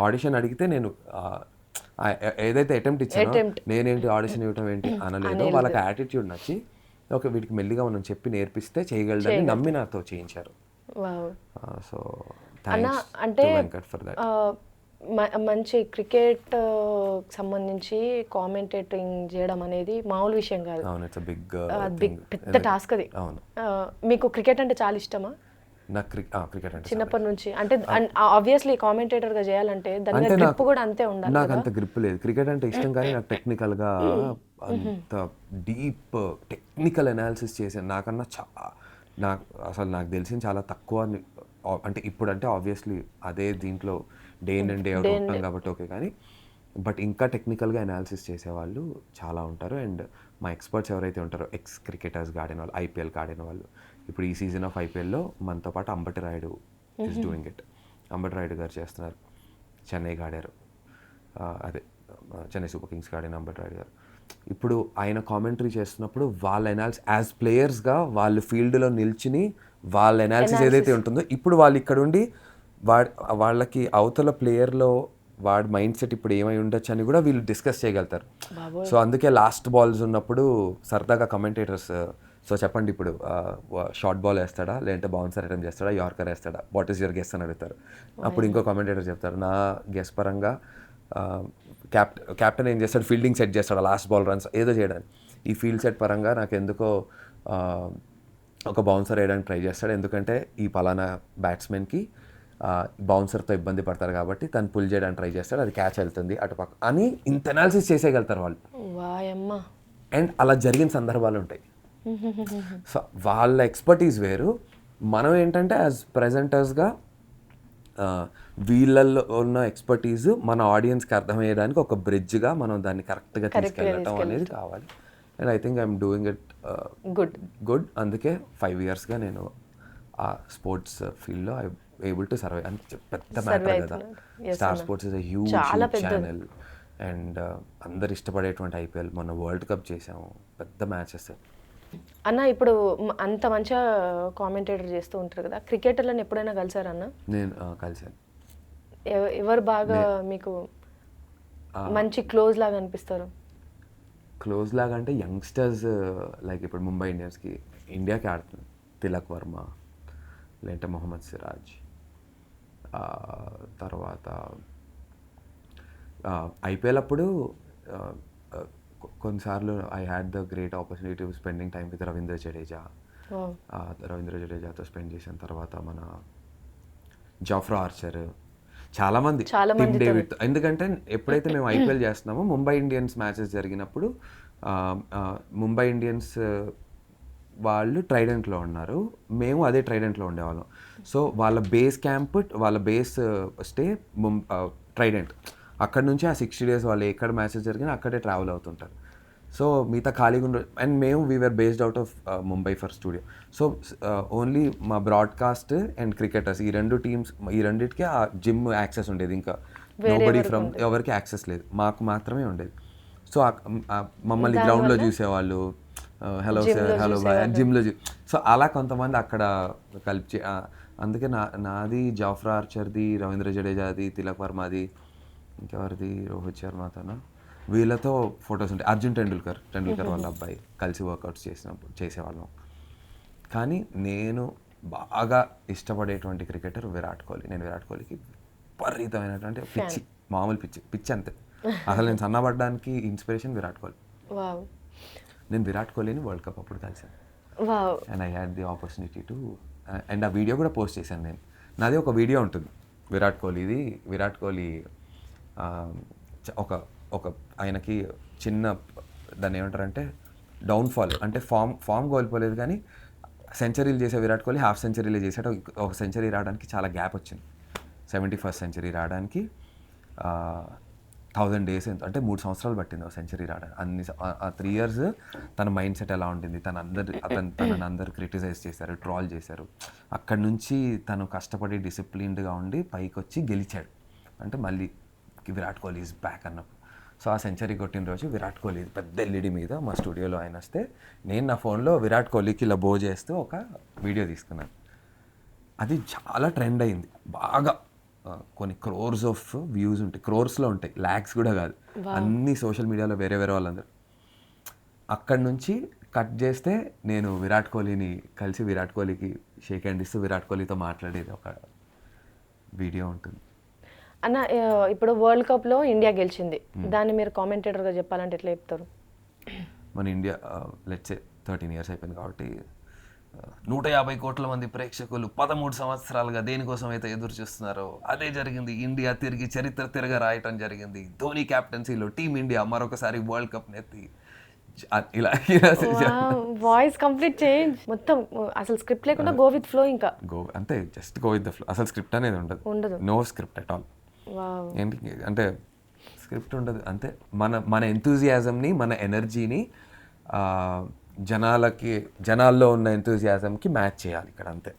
ఆడిషన్ అడిగితే నేను ఏదైతే అటెంప్ట్ ఇచ్చానో, నేనేంటి ఆడిషన్ ఇవ్వటం ఏంటి అనలేదు. వాళ్ళకి యాటిట్యూడ్ నచ్చి, ఓకే వీటికి మెల్లిగా మనం చెప్పి నేర్పిస్తే చేయగలడని నమ్మి నాతో చేయించారు. So thanks to Venkat for that. మంచి క్రికెట్ సంబంధించి కామెంటేటింగ్ చేయడం అనేది మామూలు విషయం కాదు. అవును, ఇట్స్ బిగ్ పెద్ద టాస్క్ అది. అవును. మీకు క్రికెట్ అంటే చాలా ఇష్టమా? నాకు క్రికెట్ అంటే చిన్నప్పటి నుంచి అంటే ఆబ్వియస్లీ కామెంటేటర్ గా చేయాలంటే దాని గ్రిప్ కూడా అంతే ఉండాలి. నాకు అంత గ్రిప్ లేదు. క్రికెట్ అంటే ఇష్టం కానీ నాకు టెక్నికల్ గా అంత డీప్ టెక్నికల్ అనాలిసిస్ చేశాను. నాకన్నా నాకు తెలిసిన చాలా తక్కువ. అంటే ఇప్పుడు అంటే ఆబ్వియస్లీ అదే దీంట్లో day in and day out ఉంటాం కాబట్టి ఓకే, కానీ బట్ ఇంకా టెక్నికల్గా అనాలిసిస్ చేసేవాళ్ళు చాలా ఉంటారు. అండ్ మా ఎక్స్పర్ట్స్ ఎవరైతే ఉంటారో, ఎక్స్ క్రికెటర్స్గా ఆడిన వాళ్ళు, ఐపీఎల్కి ఆడిన వాళ్ళు, ఇప్పుడు ఈ సీజన్ ఆఫ్ ఐపీఎల్లో మనతో పాటు Ambati Rayudu is doing it. Ambati Rayudu గారు చేస్తున్నారు, చెన్నైకి ఆడారు, అదే చెన్నై సూపర్ కింగ్స్కి ఆడిన అంబటి రాయుడు గారు. ఇప్పుడు ఆయన కామెంటరీ చేస్తున్నప్పుడు వాళ్ళ అనాలిసిస్ యాజ్ ప్లేయర్స్గా వాళ్ళు ఫీల్డ్లో నిల్చుని వాళ్ళ అనాలిసిస్ ఏదైతే ఉంటుందో, ఇప్పుడు వాళ్ళు ఇక్కడ ఉండి వాళ్ళకి అవతల ప్లేయర్లో వాడి మైండ్ సెట్ ఇప్పుడు ఏమై ఉండొచ్చు అని కూడా వీళ్ళు డిస్కస్ చేయగలుగుతారు. సో అందుకే లాస్ట్ బాల్స్ ఉన్నప్పుడు సరదాగా కమెంటేటర్స్, సో చెప్పండి ఇప్పుడు షార్ట్ బాల్ వేస్తాడా, లేదంటే బౌన్సర్ అటెంప్ట్ చేస్తాడా, యార్కర్ వేస్తాడా, వాట్ ఈస్ యువర్ గెస్ అని అడుగుతారు. అప్పుడు ఇంకో కమెంటేటర్ చెప్తారు, నా గెస్ పరంగా క్యాప్టెన్ ఏం చేస్తాడు, ఫీల్డింగ్ సెట్ చేస్తాడు, లాస్ట్ బాల్ రన్స్ ఏదో చేయడానికి. ఈ ఫీల్డ్ సెట్ పరంగా నాకు ఎందుకో ఒక బౌన్సర్ వేయడానికి ట్రై చేస్తాడు, ఎందుకంటే ఈ పలానా బ్యాట్స్మెన్కి బౌన్సర్తో ఇబ్బంది పడతారు కాబట్టి తను పుల్ చేయడానికి ట్రై చేస్తాడు, అది క్యాచ్ వెళ్తుంది అటుపక్క అని ఇంత అనాలిసిస్ చేసేయగలుగుతారు వాళ్ళు. అండ్ అలా జరిగిన సందర్భాలు ఉంటాయి. సో వాళ్ళ ఎక్స్పర్టీస్ వేరు. మనం ఏంటంటే యాజ్ ప్రెజెంటర్స్గా వీళ్ళల్లో ఉన్న ఎక్స్పర్టీస్ మన ఆడియన్స్కి అర్థమయ్యేదానికి ఒక బ్రిడ్జ్గా మనం దాన్ని కరెక్ట్గా తీసుకెళ్ళటం అనేది కావాలి. And I think I'm doing it good. అందుకే 5 yearsగా నేను ఆ స్పోర్ట్స్ ఫీల్డ్లో ఐ ఏబుల్ టు సర్వైవ్. అంటే పెద్ద మ్యాటర్ కదా. Star sports is a huge channel and అందరు ఇష్టపడేటువంటి ఐపీఎల్, మొన్న వరల్డ్ కప్ చేసాము, పెద్ద మ్యాచెస్. అన్న ఇప్పుడు అంత మంచిగా కామెంటేటర్ చేస్తూ ఉంటారు కదా, క్రికెటర్లను ఎప్పుడైనా కలిసారా అన్న? నేను కలిసాను. ఎవరు బాగా మీకు మంచి క్లోజ్ లాగా అనిపిస్తారు? క్లోజ్ లాగా అంటే యంగ్స్టర్స్, లైక్ ఇప్పుడు ముంబై ఇండియాకి ఆడుతుంది తిలక్ వర్మ, లేదంటే మొహమ్మద్ సిరాజ్. తర్వాత ఐపీఎల్ అప్పుడు కొన్నిసార్లు I had the great opportunity to spending time with Ravindra Jadeja, Ravindra జడేజాతో స్పెండ్ చేసిన తర్వాత మన జాఫ్రా ఆర్చర్, చాలామంది టిమ్ డేవిడ్. ఎందుకంటే ఎప్పుడైతే మేము ఐపీఎల్ చేస్తున్నామో ముంబై ఇండియన్స్ మ్యాచెస్ జరిగినప్పుడు ముంబై ఇండియన్స్ వాళ్ళు ట్రైడెంట్లో ఉన్నారు, మేము అదే ట్రైడెంట్లో ఉండేవాళ్ళం. సో వాళ్ళ బేస్ క్యాంప్, వాళ్ళ బేస్ స్టే ట్రైడెంట్. అక్కడ నుంచి ఆ 60 days వాళ్ళు ఎక్కడ మ్యాచెస్ జరిగినా అక్కడే ట్రావెల్ అవుతుంటారు. సో మిగతా ఖాళీగా ఉండే, అండ్ మేము we are based out of Mumbai for studio. So only మా బ్రాడ్కాస్ట్ అండ్ క్రికెటర్స్, ఈ రెండు టీమ్స్, ఈ రెండింటికి ఆ జిమ్ యాక్సెస్ ఉండేది. ఇంకా నోబడీ ఫ్రమ్ ఎవరికి యాక్సెస్ లేదు, మాకు మాత్రమే ఉండేది. సో మమ్మల్ని గ్రౌండ్లో చూసేవాళ్ళు, హలో సార్, హలో బాయ్, జిమ్లో సో అలా కొంతమంది అక్కడ కలిపి. అందుకే నాది, జాఫ్రా ఆర్చర్ది, రవీంద్ర జడేజాది, తిలక్ వర్మది, ఇంకెవరిది, రోహిత్ శర్మతోన, వీళ్ళతో ఫొటోస్ ఉంటాయి. అర్జున్ టెండూల్కర్ వాళ్ళ అబ్బాయి, కలిసి వర్కౌట్స్ చేసేవాళ్ళం. కానీ నేను బాగా ఇష్టపడేటువంటి క్రికెటర్ విరాట్ కోహ్లీ. నేను విరాట్ కోహ్లీకి విపరీతమైనటువంటి పిచ్చి, మామూలు పిచ్చి అంతే. అసలు నేను సన్నబడ్డానికి ఇన్స్పిరేషన్ విరాట్ కోహ్లీ. నేను విరాట్ కోహ్లీని వరల్డ్ కప్ అప్పుడు కలిసాను. And I had the opportunity to, and ఆ వీడియో కూడా పోస్ట్ చేశాను నేను. నాది ఒక వీడియో ఉంటుంది విరాట్ కోహ్లీది. విరాట్ కోహ్లీ ఒక ఆయనకి చిన్న, దాన్ని ఏమంటారంటే డౌన్ఫాల్, అంటే ఫామ్ కోల్పోలేదు కానీ సెంచరీలు చేసే విరాట్ కోహ్లీ హాఫ్ సెంచరీలే చేశాడు. ఒక సెంచరీ రావడానికి చాలా గ్యాప్ వచ్చింది. 71st century రావడానికి 1000 days, అంటే 3 సంవత్సరాలు పట్టింది ఒక సెంచరీ రావడానికి. ఆ 3 years తన మైండ్ సెట్ ఎలా ఉండింది, తనని అందరు క్రిటిసైజ్ చేశారు, ట్రాల్ చేశారు. అక్కడి నుంచి తను కష్టపడి డిసిప్లిన్డ్గా ఉండి పైకి వచ్చి గెలిచాడు. అంటే మళ్ళీ విరాట్ కోహ్లీ ఈజ్ బ్యాక్ అన్నప్పుడు. సో ఆ సెంచరీ కొట్టిన రోజు విరాట్ కోహ్లీ పెద్ద ఎల్ఈడి మీద మా స్టూడియోలో ఆయన వస్తే, నేను నా ఫోన్లో విరాట్ కోహ్లీకి ఇలా బో చేస్తూ ఒక వీడియో తీసుకున్నాను. అది చాలా ట్రెండ్ అయింది బాగా. కొన్ని క్రోర్స్ ఆఫ్ వ్యూస్ ఉంటాయి, క్రోర్స్లో ఉంటాయి, ల్యాక్స్ కూడా కాదు. అన్ని సోషల్ మీడియాలో వేరే వాళ్ళందరూ. అక్కడి నుంచి కట్ చేస్తే నేను విరాట్ కోహ్లీని కలిసి విరాట్ కోహ్లీకి షేక్ హ్యాండ్ ఇస్తూ విరాట్ కోహ్లీతో మాట్లాడేది ఒక వీడియో ఉంటుంది. అన్న, ఇప్పుడు వరల్డ్ కప్లో ఇండియా గెలిచింది, దాన్ని మీరు కామెంటేటర్గా చెప్పాలంటే ఎట్లా చెప్తారు? మన ఇండియా లెట్స్ సే 13 years అయిపోయింది కాబట్టి 150 కోట్ల మంది ప్రేక్షకులు 13 సంవత్సరాలుగా దేనికోసం అయితే ఎదురు చూస్తున్నారో అదే జరిగింది. ఇండియా తిరిగి చరిత్ర రాయటం జరిగింది. ధోని క్యాప్టెన్సీలో టీమిండియా మరొకసారి వరల్డ్ కప్ నెత్తి. ఇలా వాయిస్ కంప్లీట్ చేంజ్, మొత్తం అసలు స్క్రిప్ట్ లేకుండా గో విత్ ఫ్లో. ఇంకా అంతే, just go with the flow. అసలు స్క్రిప్ట్ అనేది ఉండదు, నో స్క్రిప్ట్ అట్ ఆల్. ఏంటి అంటే స్క్రిప్ట్ ఉండదు, అంతే. మన ఎంతూజియాజంని, మన ఎనర్జీని జనాల్లో ఉన్న ఎంతూజియాజంకి మ్యాచ్ చేయాలి ఇక్కడ, అంతే.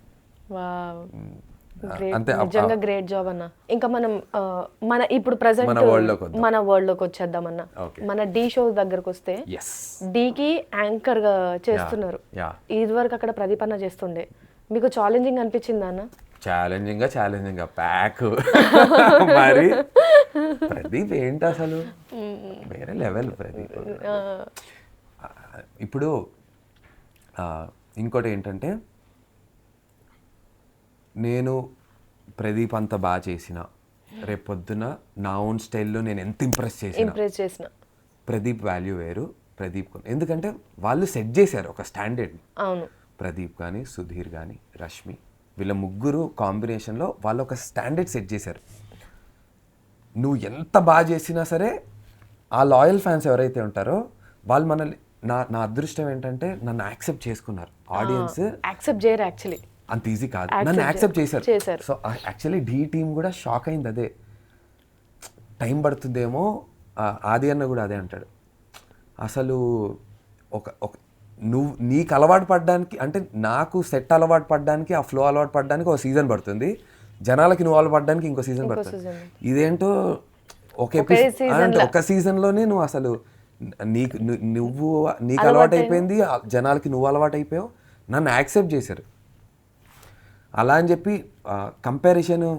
అంతే, నిజంగా గ్రేట్ జాబ్ అన్న. ఇంకా మనం మన ఇప్పుడు ప్రెసెంట్ మన వరల్డ్ లోకి వచ్చేద్దామన్నా. మన డి షో దగ్గరకు వస్తే, డీకి యాంకర్ గా చేస్తున్నారు. ఇది వరకు అక్కడ ప్రదీప్ అన్న చేస్తుండే. మీకు ఛాలెంజింగ్ అనిపించిందా అన్న? Challenging pack. మరి ప్రదీప్ ఏంటి అసలు వేరే లెవెల్ ప్రదీప్. ఇప్పుడు ఇంకోటి ఏంటంటే, నేను ప్రదీప్ అంత బాగా చేసిన, రేపొద్దున నా ఓన్ స్టైల్లో నేను ఎంత ఇంప్రెస్ చేసిన ప్రదీప్ వాల్యూ వేరు. ప్రదీప్ ఎందుకంటే వాళ్ళు సెట్ చేశారు ఒక స్టాండర్డ్. ప్రదీప్ కానీ, సుధీర్ కానీ, రష్మి, వీళ్ళ ముగ్గురు కాంబినేషన్లో వాళ్ళు ఒక స్టాండర్డ్ సెట్ చేశారు. నువ్వు ఎంత బాగా చేసినా సరే ఆ లాయల్ ఫ్యాన్స్ ఎవరైతే ఉంటారో వాళ్ళు మనల్ని, నా అదృష్టం ఏంటంటే నన్ను యాక్సెప్ట్ చేసుకున్నారు. ఆడియన్స్ యాక్సెప్ట్ చేయరు యాక్చువల్లీ, అంత ఈజీ కాదు, నన్ను యాక్సెప్ట్ చేశారు. సో యాక్చువల్లీ ఢీ టీమ్ కూడా షాక్ అయింది. అదే టైం పడుతుందేమో, ఆది అన్న కూడా అదే అంటాడు. అసలు ఒక నువ్వు నీకు అలవాటు పడడానికి, అంటే నాకు సెట్ అలవాటు పడడానికి, ఆ ఫ్లో అలవాటు పడడానికి ఒక సీజన్ పడుతుంది, జనాలకి నువ్వు అలవాటు పడడానికి ఇంకో సీజన్ పడుతుంది. ఇదేంటో ఒక సీజన్లోనే నువ్వు అసలు నీకు అలవాటు అయిపోయింది, జనాలకి నువ్వు అలవాటు అయిపోయావు, నన్ను యాక్సెప్ట్ చేశారు. అలా అని చెప్పి కంపారిజన్,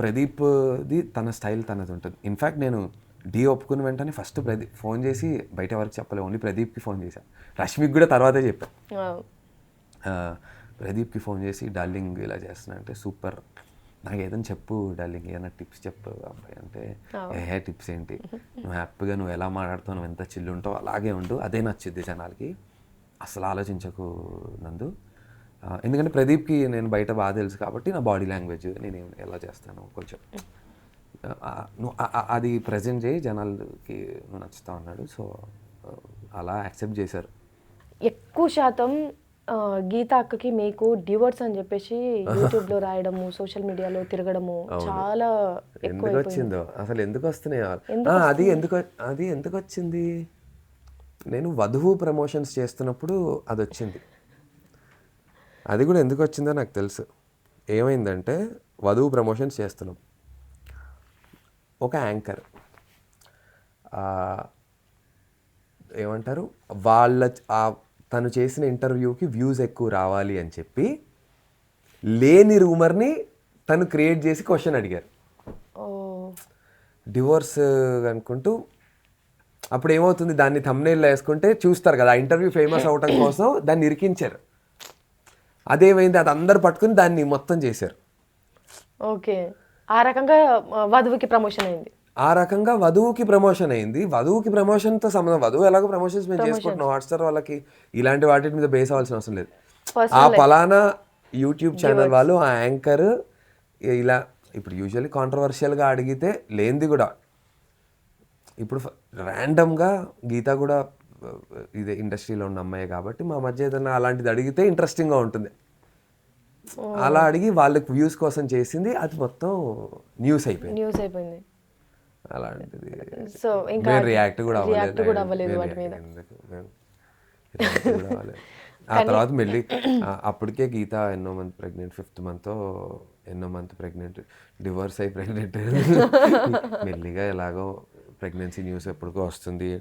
ప్రదీప్ది తన స్టైల్ తనది ఉంటుంది. ఇన్ఫ్యాక్ట్ నేను డీ ఒప్పుకున్న వెంటనే ఫస్ట్ ప్రదీప్ ఫోన్ చేసి, బయట వరకు చెప్పలే, ఓన్లీ ప్రదీప్కి ఫోన్ చేశాను. రష్మికి కూడా తర్వాతే చెప్పాను. ప్రదీప్కి ఫోన్ చేసి, డార్లింగ్ ఇలా చేస్తున్నా అంటే, సూపర్, నాకు ఏదైనా చెప్పు డార్లింగ్, ఏదైనా టిప్స్ చెప్పు అబ్బాయి అంటే, టిప్స్ ఏంటి, నువ్వు హ్యాపీగా నువ్వు ఎలా మాట్లాడుతావు, నువ్వు ఎంత చిల్లు ఉంటావు అలాగే ఉండు, అదే నచ్చుద్ది జనాలకి, అసలు ఆలోచించకు నందు. ఎందుకంటే ప్రదీప్కి నేను బయట బాగా తెలుసు కాబట్టి నా బాడీ లాంగ్వేజ్ నేను ఎలా చేస్తాను కొంచెం నువ్వు అది ప్రజెంట్ చేయి, జనాలకి నువ్వు నచ్చుతా ఉన్నాడు. సో అలా యాక్సెప్ట్ చేశారు. ఎక్కువ శాతం గీత అక్కకి మీకు డివోర్స్ అని చెప్పేసి యూట్యూబ్లో రాయడము, సోషల్ మీడియాలో తిరగడము చాలా ఎందుకు వచ్చిందో అసలు, ఎందుకు వస్తున్నాయి అది ఎందుకు వచ్చింది? నేను వధువు ప్రమోషన్స్ చేస్తున్నప్పుడు అది వచ్చింది. అది కూడా ఎందుకు వచ్చిందో నాకు తెలుసు. ఏమైందంటే వధువు ప్రమోషన్స్ చేస్తున్నాం, ఒక యాంకర్ ఏమంటారు తను చేసిన ఇంటర్వ్యూకి వ్యూస్ ఎక్కువ రావాలి అని చెప్పి లేని రూమర్ని తను క్రియేట్ చేసి క్వశ్చన్ అడిగారు డివోర్స్ అనుకుంటూ. అప్పుడు ఏమవుతుంది, దాన్ని థంబ్నెయిల్లో వేసుకుంటే చూస్తారు కదా, ఆ ఇంటర్వ్యూ ఫేమస్ అవటం కోసం దాన్ని ఇరికించారు. అదేమైంది, అది అందరు పట్టుకుని దాన్ని మొత్తం చేశారు. ఓకే, ఆ రకంగా వధువుకి ప్రమోషన్ అయింది. వధువుకి ప్రమోషన్తో సంబంధం. వధువు ఎలాగో ప్రమోషన్స్ మేము చేసుకుంటున్నాం హాట్స్టార్ వాళ్ళకి, ఇలాంటి వాటి మీద బేస్ అవ్వాల్సిన అవసరం లేదు. ఆ పలానా యూట్యూబ్ ఛానల్ వాళ్ళు ఆ యాంకర్ ఇలా ఇప్పుడు యూజువల్లీ కాంట్రవర్షియల్గా అడిగితే లేనిది కూడా, ఇప్పుడు ర్యాండమ్గా గీత కూడా ఇదే ఇండస్ట్రీలో ఉన్న అమ్మాయి కాబట్టి మా మధ్య ఏదైనా అలాంటిది అడిగితే ఇంట్రెస్టింగ్గా ఉంటుంది. అలా అడిగి వాళ్ళకి వ్యూస్ కోసం చేసింది, అది మొత్తం న్యూస్ అయిపోయింది. అలాంటిది సో ఇంకా రియాక్ట్ కూడా అవ్వలేదు వాటి మీద. ఆ తర్వాత మెల్లి అప్పటికే గీత ఎన్నో మంత్ ప్రెగ్నెంట్, 5th month ఎన్నో మంత్ ప్రెగ్నెంట్, డివోర్స్ అయి ప్రెగ్నెంట్. మెల్లిగా ఎలాగో ప్రెగ్నెన్సీ న్యూస్ ఎప్పటికో వస్తుంది.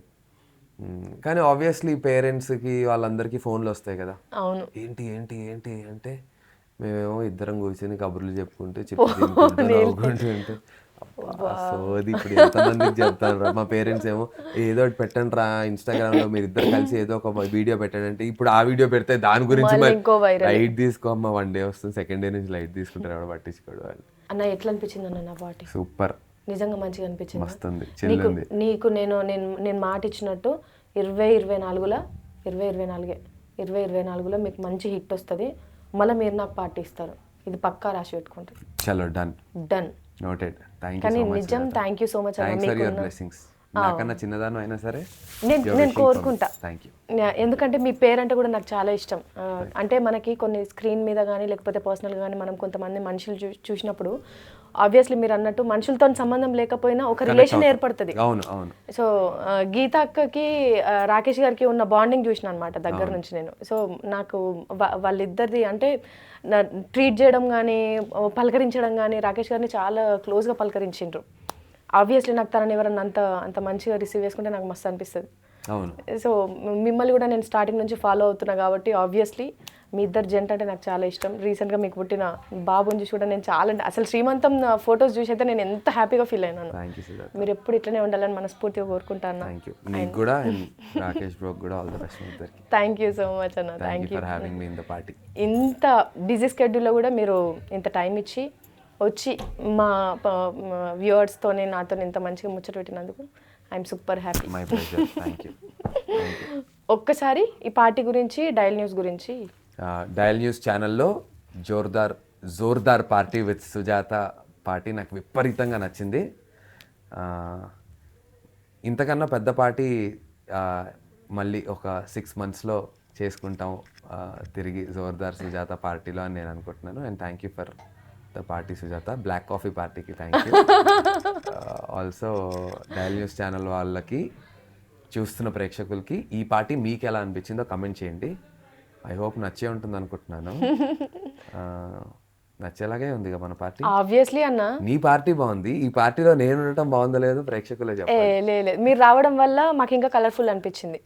కానీ ఆబ్వియస్లీ పేరెంట్స్కి వాళ్ళందరికీ ఫోన్లు వస్తాయి కదా, ఏంటి ఏంటి ఏంటి అంటే మేమేమో ఇద్దరం కూర్చొని కబుర్లు చెప్పుకుంటూ నవ్వుకుంటూ సోది ఇప్పుడు ఎంతమందికి చెప్తాను. మా పేరెంట్స్ ఏమో ఏదో ఒకటి పెట్టండి రా ఇన్స్టాగ్రామ్లో, మీరు ఇద్దరు కలిసి ఏదో ఒక వీడియో పెట్టండి. ఇప్పుడు ఆ వీడియో పెడితే దాని గురించి లైట్ తీసుకోమ్మా, 1 day వస్తుంది, 2nd day నుంచి లైట్ తీసుకుంటారు, ఎవరు పట్టించుకోడు వాళ్ళు. అన్న ఎట్లా అనిపించింది అన్న నా పార్టీ? సూపర్, నిజంగా మంచిగా అనిపించింది. మస్తుంది. నీకు నేను మాట ఇచ్చినట్టు 2024లో మీకు మంచి హిట్ వస్తుంది. మళ్ళీ మీరు నాకు పార్టీ ఇస్తారు, ఇది పక్కా రాసి పెట్టుకుంటారు. చలో డన్ నోటెడ్. కానీ నిజం థ్యాంక్ యూ సో మచ్ అన్న. నాకన్నా చిన్నదాను అయినా సరే నేను కోరుకుంటా. Thank you. ఎందుకంటే మీ పేరంటే కూడా నాకు చాలా ఇష్టం. అంటే మనకి కొన్ని స్క్రీన్ మీద కానీ లేకపోతే పర్సనల్గా కానీ మనం కొంతమంది మనుషులు చూసినప్పుడు ఆబ్వియస్లీ మీరు అన్నట్టు మనుషులతో సంబంధం లేకపోయినా ఒక రిలేషన్ ఏర్పడుతుంది. సో గీత అక్కకి రాకేష్ గారికి ఉన్న బాండింగ్ చూసిన అనమాట దగ్గర నుంచి నేను. సో నాకు వాళ్ళిద్దరిది అంటే ట్రీట్ చేయడం కానీ పలకరించడం కానీ రాకేష్ గారిని చాలా క్లోజ్గా పలకరించిండ్రు. ఆబ్వియస్లీ నాకు తనని ఎవరన్నా అంత మంచిగా రిసీవ్ చేసుకుంటే నాకు మస్తు అనిపిస్తుంది. సో మిమ్మల్ని కూడా నేను స్టార్టింగ్ నుంచి ఫాలో అవుతున్నా కాబట్టి ఆబ్వియస్లీ మీ ఇద్దరు జంట అంటే నాకు చాలా ఇష్టం. రీసెంట్గా మీకు పుట్టిన బాబుని చూసి కూడా నేను చాలా అసలు శ్రీమంతం ఫొటోస్ చూసి అయితే నేను ఎంత హ్యాపీగా ఫీల్ అయినాను. మీరు ఎప్పుడు ఇట్లనే ఉండాలని మనస్ఫూర్తిగా కోరుకుంటాను. థ్యాంక్ యూ సో మచ్ అన్న. Thank you. ఇంత బిజీ స్కెడ్యూల్లో కూడా మీరు ఇంత టైం ఇచ్చి వచ్చి మా వ్యూవర్స్తోనే నాతో ఇంత మంచిగా ముచ్చట పెట్టినందుకు ఐఎమ్ సూపర్ హ్యాపీ. ఒక్కసారి ఈ పార్టీ గురించి, డయల్ న్యూస్ గురించి. డయల్ న్యూస్ ఛానల్లో Jordar party with Sujatha party నాకు విపరీతంగా నచ్చింది. ఇంతకన్నా పెద్ద పార్టీ మళ్ళీ ఒక 6 monthsలో చేసుకుంటాం తిరిగి జోర్దార్ సుజాత పార్టీలో అని నేను అనుకుంటున్నాను. And thank you for the party Sujatha. Black coffee పార్టీకి thank you. Also dial news channel వాళ్ళకి, చూస్తున్న ప్రేక్షకులకి ఈ పార్టీ మీకు ఎలా అనిపించిందో కమెంట్ చేయండి. ఐ హోప్ నచ్చే ఉంటుంది అనుకుంటున్నాను. నచ్చేలాగే ఉంది మన పార్టీ. ఆబ్వియస్లీ అన్న నీ పార్టీ బాగుంది, ఈ పార్టీలో నేను ఉండటం బాగుందో లేదో ప్రేక్షకులే చెప్పాలి. లేదు మీరు రావడం వల్ల మాకు ఇంకా కలర్ఫుల్ అనిపించింది.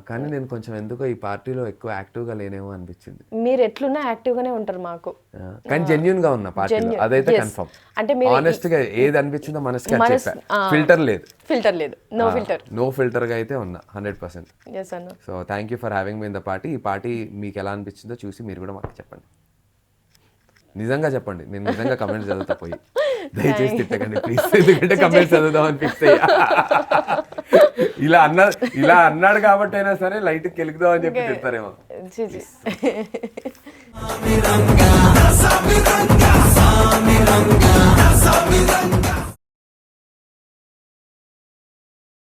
కానీ నేను కొంచెం ఎందుకో ఈ పార్టీలో ఎక్కువ యాక్టివ్గా లేనేమో అనిపించింది. మీరు ఎట్లున్నా యాక్టివ్గానే ఉంటారు మాకు. కానీ జెన్యూన్ గా ఉన్న పార్టీలో అదైతే కన్ఫర్మ్. అంటే ఆనెస్ట్ గా ఏది అనిపించిందో మనసుకి ఫిల్టర్ లేదు, నో ఫిల్టర్ గా అయితే ఉన్నా 100%. So thank you for having me in the party. ఈ పార్టీ మీకు ఎలా అనిపించిందో చూసి మీరు కూడా మాకు చెప్పండి. నిజంగా చెప్పండి, నేను నిజంగా కమెంట్స్ చదువుతా పోయి. దయచేసి తిట్టకండి ప్లీజ్, ఎందుకంటే కమెంట్స్ చదువుదామని ఫిక్స్ అయ్యా. ఇలా అన్నాడు కాబట్టి అయినా సరే లైట్ కెలుకుదాం అని చెప్పి తిడతారేమో. చిచి